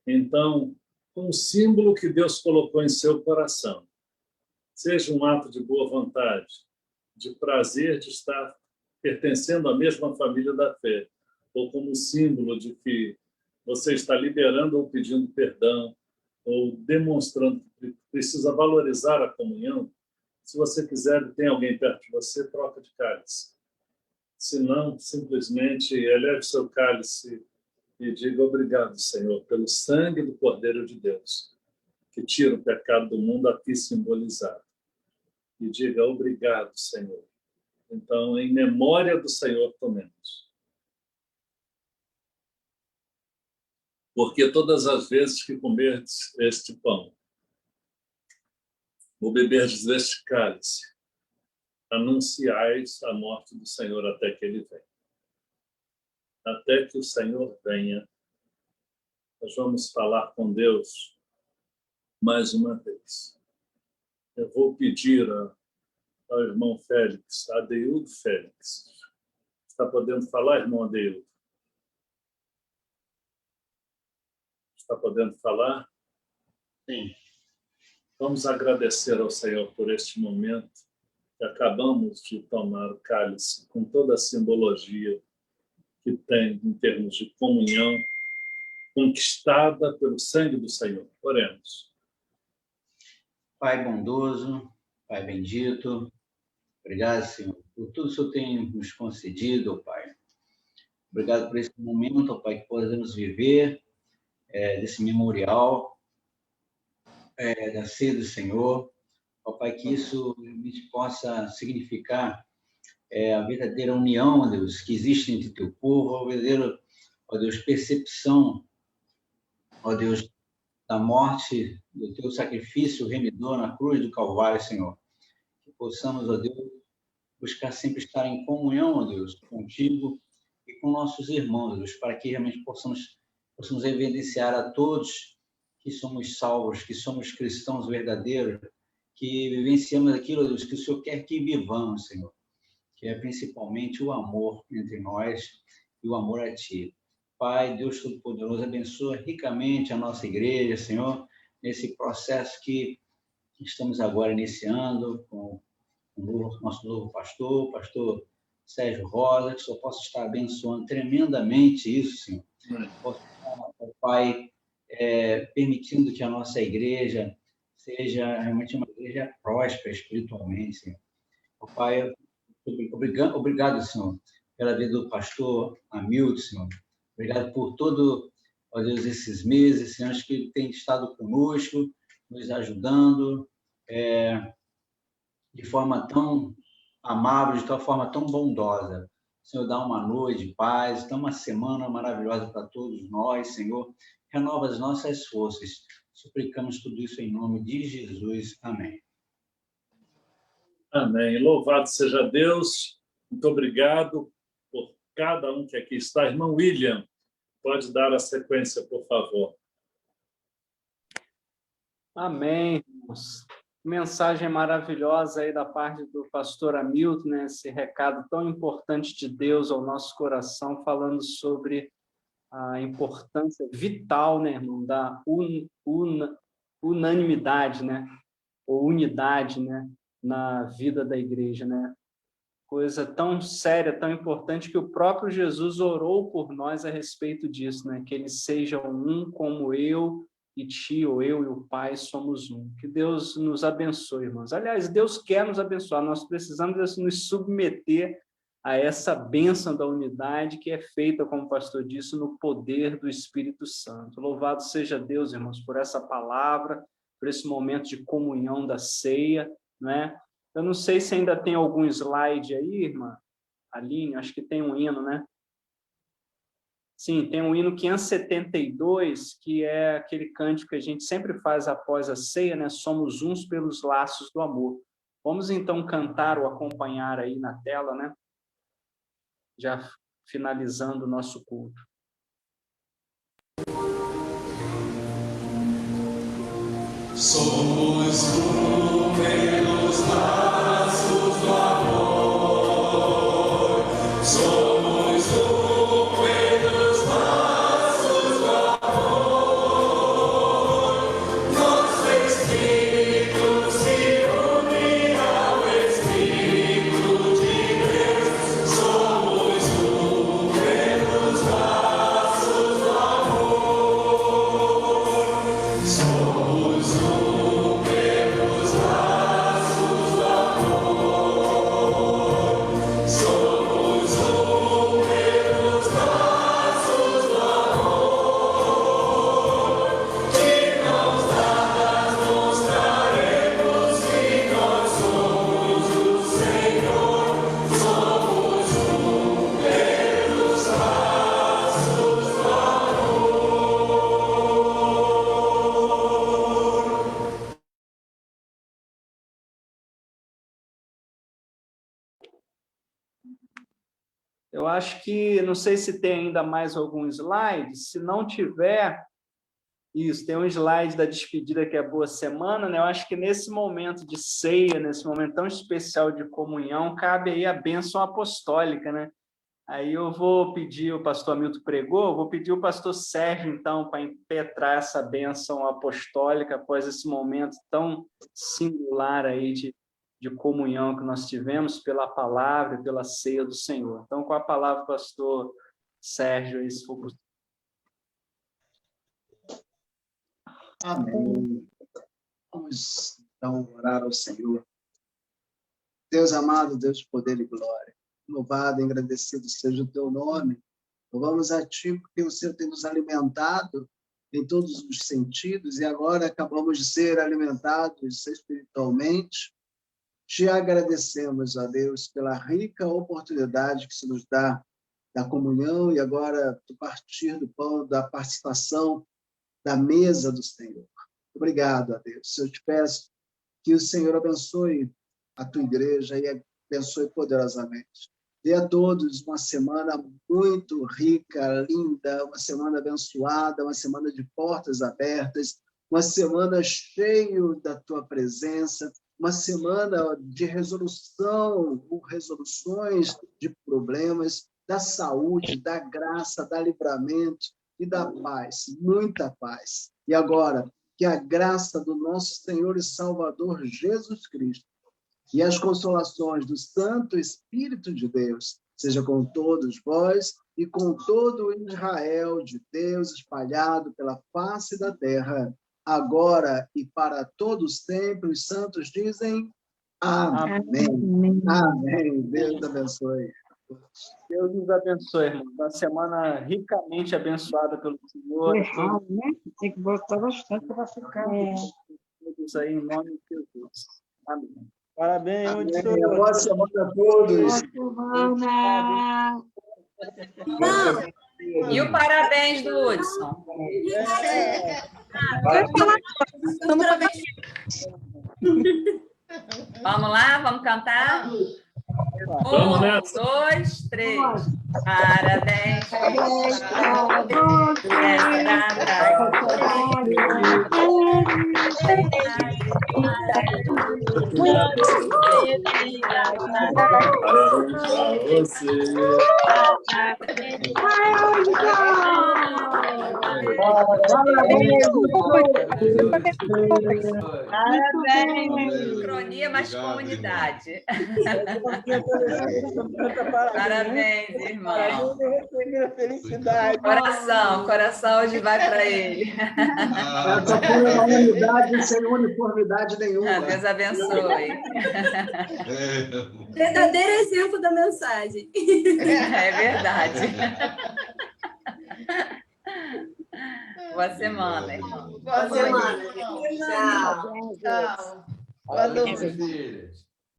Então, um símbolo que Deus colocou em seu coração, seja um ato de boa vontade, de prazer de estar pertencendo à mesma família da fé, ou como um símbolo de que você está liberando ou pedindo perdão, ou demonstrando que precisa valorizar a comunhão. Se você quiser e tem alguém perto de você, troca de cálice. Se não, simplesmente eleve seu cálice e diga: obrigado, Senhor, pelo sangue do Cordeiro de Deus, que tira o pecado do mundo aqui simbolizado. E diga: obrigado, Senhor. Então, em memória do Senhor, tomemos. Porque todas as vezes que comerdes este pão, ou beberdes este cálice, anunciais a morte do Senhor até que ele venha. Até que o Senhor venha, nós vamos falar com Deus mais uma vez. Eu vou pedir ao irmão Félix, Adeildo Félix. Está podendo falar, irmão Adeildo? Está podendo falar? Sim. Vamos agradecer ao Senhor por este momento que acabamos de tomar o cálice, com toda a simbologia que tem em termos de comunhão, conquistada pelo sangue do Senhor. Oremos. Pai bondoso, Pai bendito, obrigado, Senhor, por tudo que o Senhor tem nos concedido, Pai. Obrigado por esse momento, Pai, que podemos viver desse memorial da ceia do Senhor. Ó Pai, que isso possa significar a verdadeira união, ó Deus, que existe entre teu povo, a verdadeira, ó Deus, percepção, ó Deus, da morte, do teu sacrifício remidor na cruz do Calvário, Senhor. Que possamos, ó Deus, buscar sempre estar em comunhão, ó Deus, contigo e com nossos irmãos, ó Deus, para que realmente possamos evidenciar a todos que somos salvos, que somos cristãos verdadeiros, que vivenciamos aquilo, Deus, que o Senhor quer que vivamos, Senhor, que é principalmente o amor entre nós e o amor a Ti. Pai, Deus Todo-Poderoso, abençoa ricamente a nossa igreja, Senhor, nesse processo que estamos agora iniciando com o nosso novo pastor, pastor Sérgio Rosa, que só possa estar abençoando tremendamente isso, Senhor. Possa estar, Pai, permitindo que a nossa igreja seja realmente uma igreja próspera espiritualmente, Senhor. Pai, obrigado, Senhor, pela vida do pastor Hamilton, Senhor. Obrigado por todo, ó Deus, esses meses, Senhor, que tem estado conosco, nos ajudando de forma tão amável, de tal forma tão bondosa. Senhor, dá uma noite de paz, dá uma semana maravilhosa para todos nós, Senhor. Renova as nossas forças. Suplicamos tudo isso em nome de Jesus. Amém. Amém. Louvado seja Deus. Muito obrigado por cada um que aqui está. Irmão William, pode dar a sequência, por favor. Amém, irmãos. Mensagem maravilhosa aí da parte do pastor Hamilton, né? Esse recado tão importante de Deus ao nosso coração, falando sobre a importância vital, né, irmão, da unanimidade, né? Ou unidade, né? Na vida da igreja, né? Coisa tão séria, tão importante, que o próprio Jesus orou por nós a respeito disso, né? Que eles sejam um como eu e ti, ou eu e o Pai somos um. Que Deus nos abençoe, irmãos. Aliás, Deus quer nos abençoar, nós precisamos nos submeter a essa bênção da unidade que é feita, como o pastor disse, no poder do Espírito Santo. Louvado seja Deus, irmãos, por essa palavra, por esse momento de comunhão da ceia, não é? Eu não sei se ainda tem algum slide aí, irmã Aline, acho que tem um hino, né? Sim, tem um hino 572, que é aquele cântico que a gente sempre faz após a ceia, né? Somos uns pelos laços do amor. Vamos então cantar ou acompanhar aí na tela, né? Já finalizando o nosso culto. Somos um pelos laços do amor. Somos um pelos laços do amor. Nosso Espírito se une ao Espírito de Deus. Somos um pelos laços do amor. Somos um pelos laços do amor. Somos um pelos laços do amor. De mãos dadas mostraremos que nós somos o Senhor. Somos um pelos laços do amor. Eu acho que, não sei se tem ainda mais algum slide, se não tiver, isso, tem um slide da despedida que é boa semana, né? Eu acho que nesse momento de ceia, nesse momento tão especial de comunhão, cabe aí a bênção apostólica, né? Aí eu vou pedir, o pastor Hamilton pregou, eu vou pedir o pastor Sérgio, então, para impetrar essa bênção apostólica após esse momento tão singular aí de comunhão que nós tivemos pela palavra e pela ceia do Senhor. Então, com a palavra, pastor Sérgio, aí, se for possível. Amém. Vamos, então, orar ao Senhor. Deus amado, Deus de poder e glória, louvado e agradecido seja o teu nome. Louvamos a ti porque o Senhor tem nos alimentado em todos os sentidos e agora acabamos de ser alimentados espiritualmente. Te agradecemos, ó Deus, pela rica oportunidade que se nos dá da comunhão e agora do partir do pão, da participação da mesa do Senhor. Obrigado, ó Deus. Eu te peço que o Senhor abençoe a tua igreja e abençoe poderosamente. Dê a todos uma semana muito rica, linda, uma semana abençoada, uma semana de portas abertas, uma semana cheia da tua presença, uma semana de resolução, ou resoluções de problemas, da saúde, da graça, da livramento e da paz, muita paz. E agora, que a graça do nosso Senhor e Salvador Jesus Cristo e as consolações do Santo Espírito de Deus seja com todos vós e com todo o Israel de Deus espalhado pela face da terra, agora e para todos sempre. Os santos dizem amém. Amém. Amém. Deus abençoe. Deus nos abençoe, irmãos. Uma semana ricamente abençoada pelo Senhor. Errado, né? Tem que botar bastante para ficar. Todos aí, em nome de Jesus. Amém. Parabéns, Hudson. Boa semana a todos. Boa semana. E o parabéns do Hudson. Vamos lá, vamos cantar? Vamos 1, nessa. 2, 3. Parabéns para Parabéns, sincronia mais comunidade. Parabéns, irmão. Felicidade. Coração hoje vai para ele. Essa foi uma unidade sem uniformidade nenhuma. Deus abençoe. Verdadeiro exemplo da mensagem. É verdade. Boa semana, irmão. Boa semana. Tchau. Boa noite.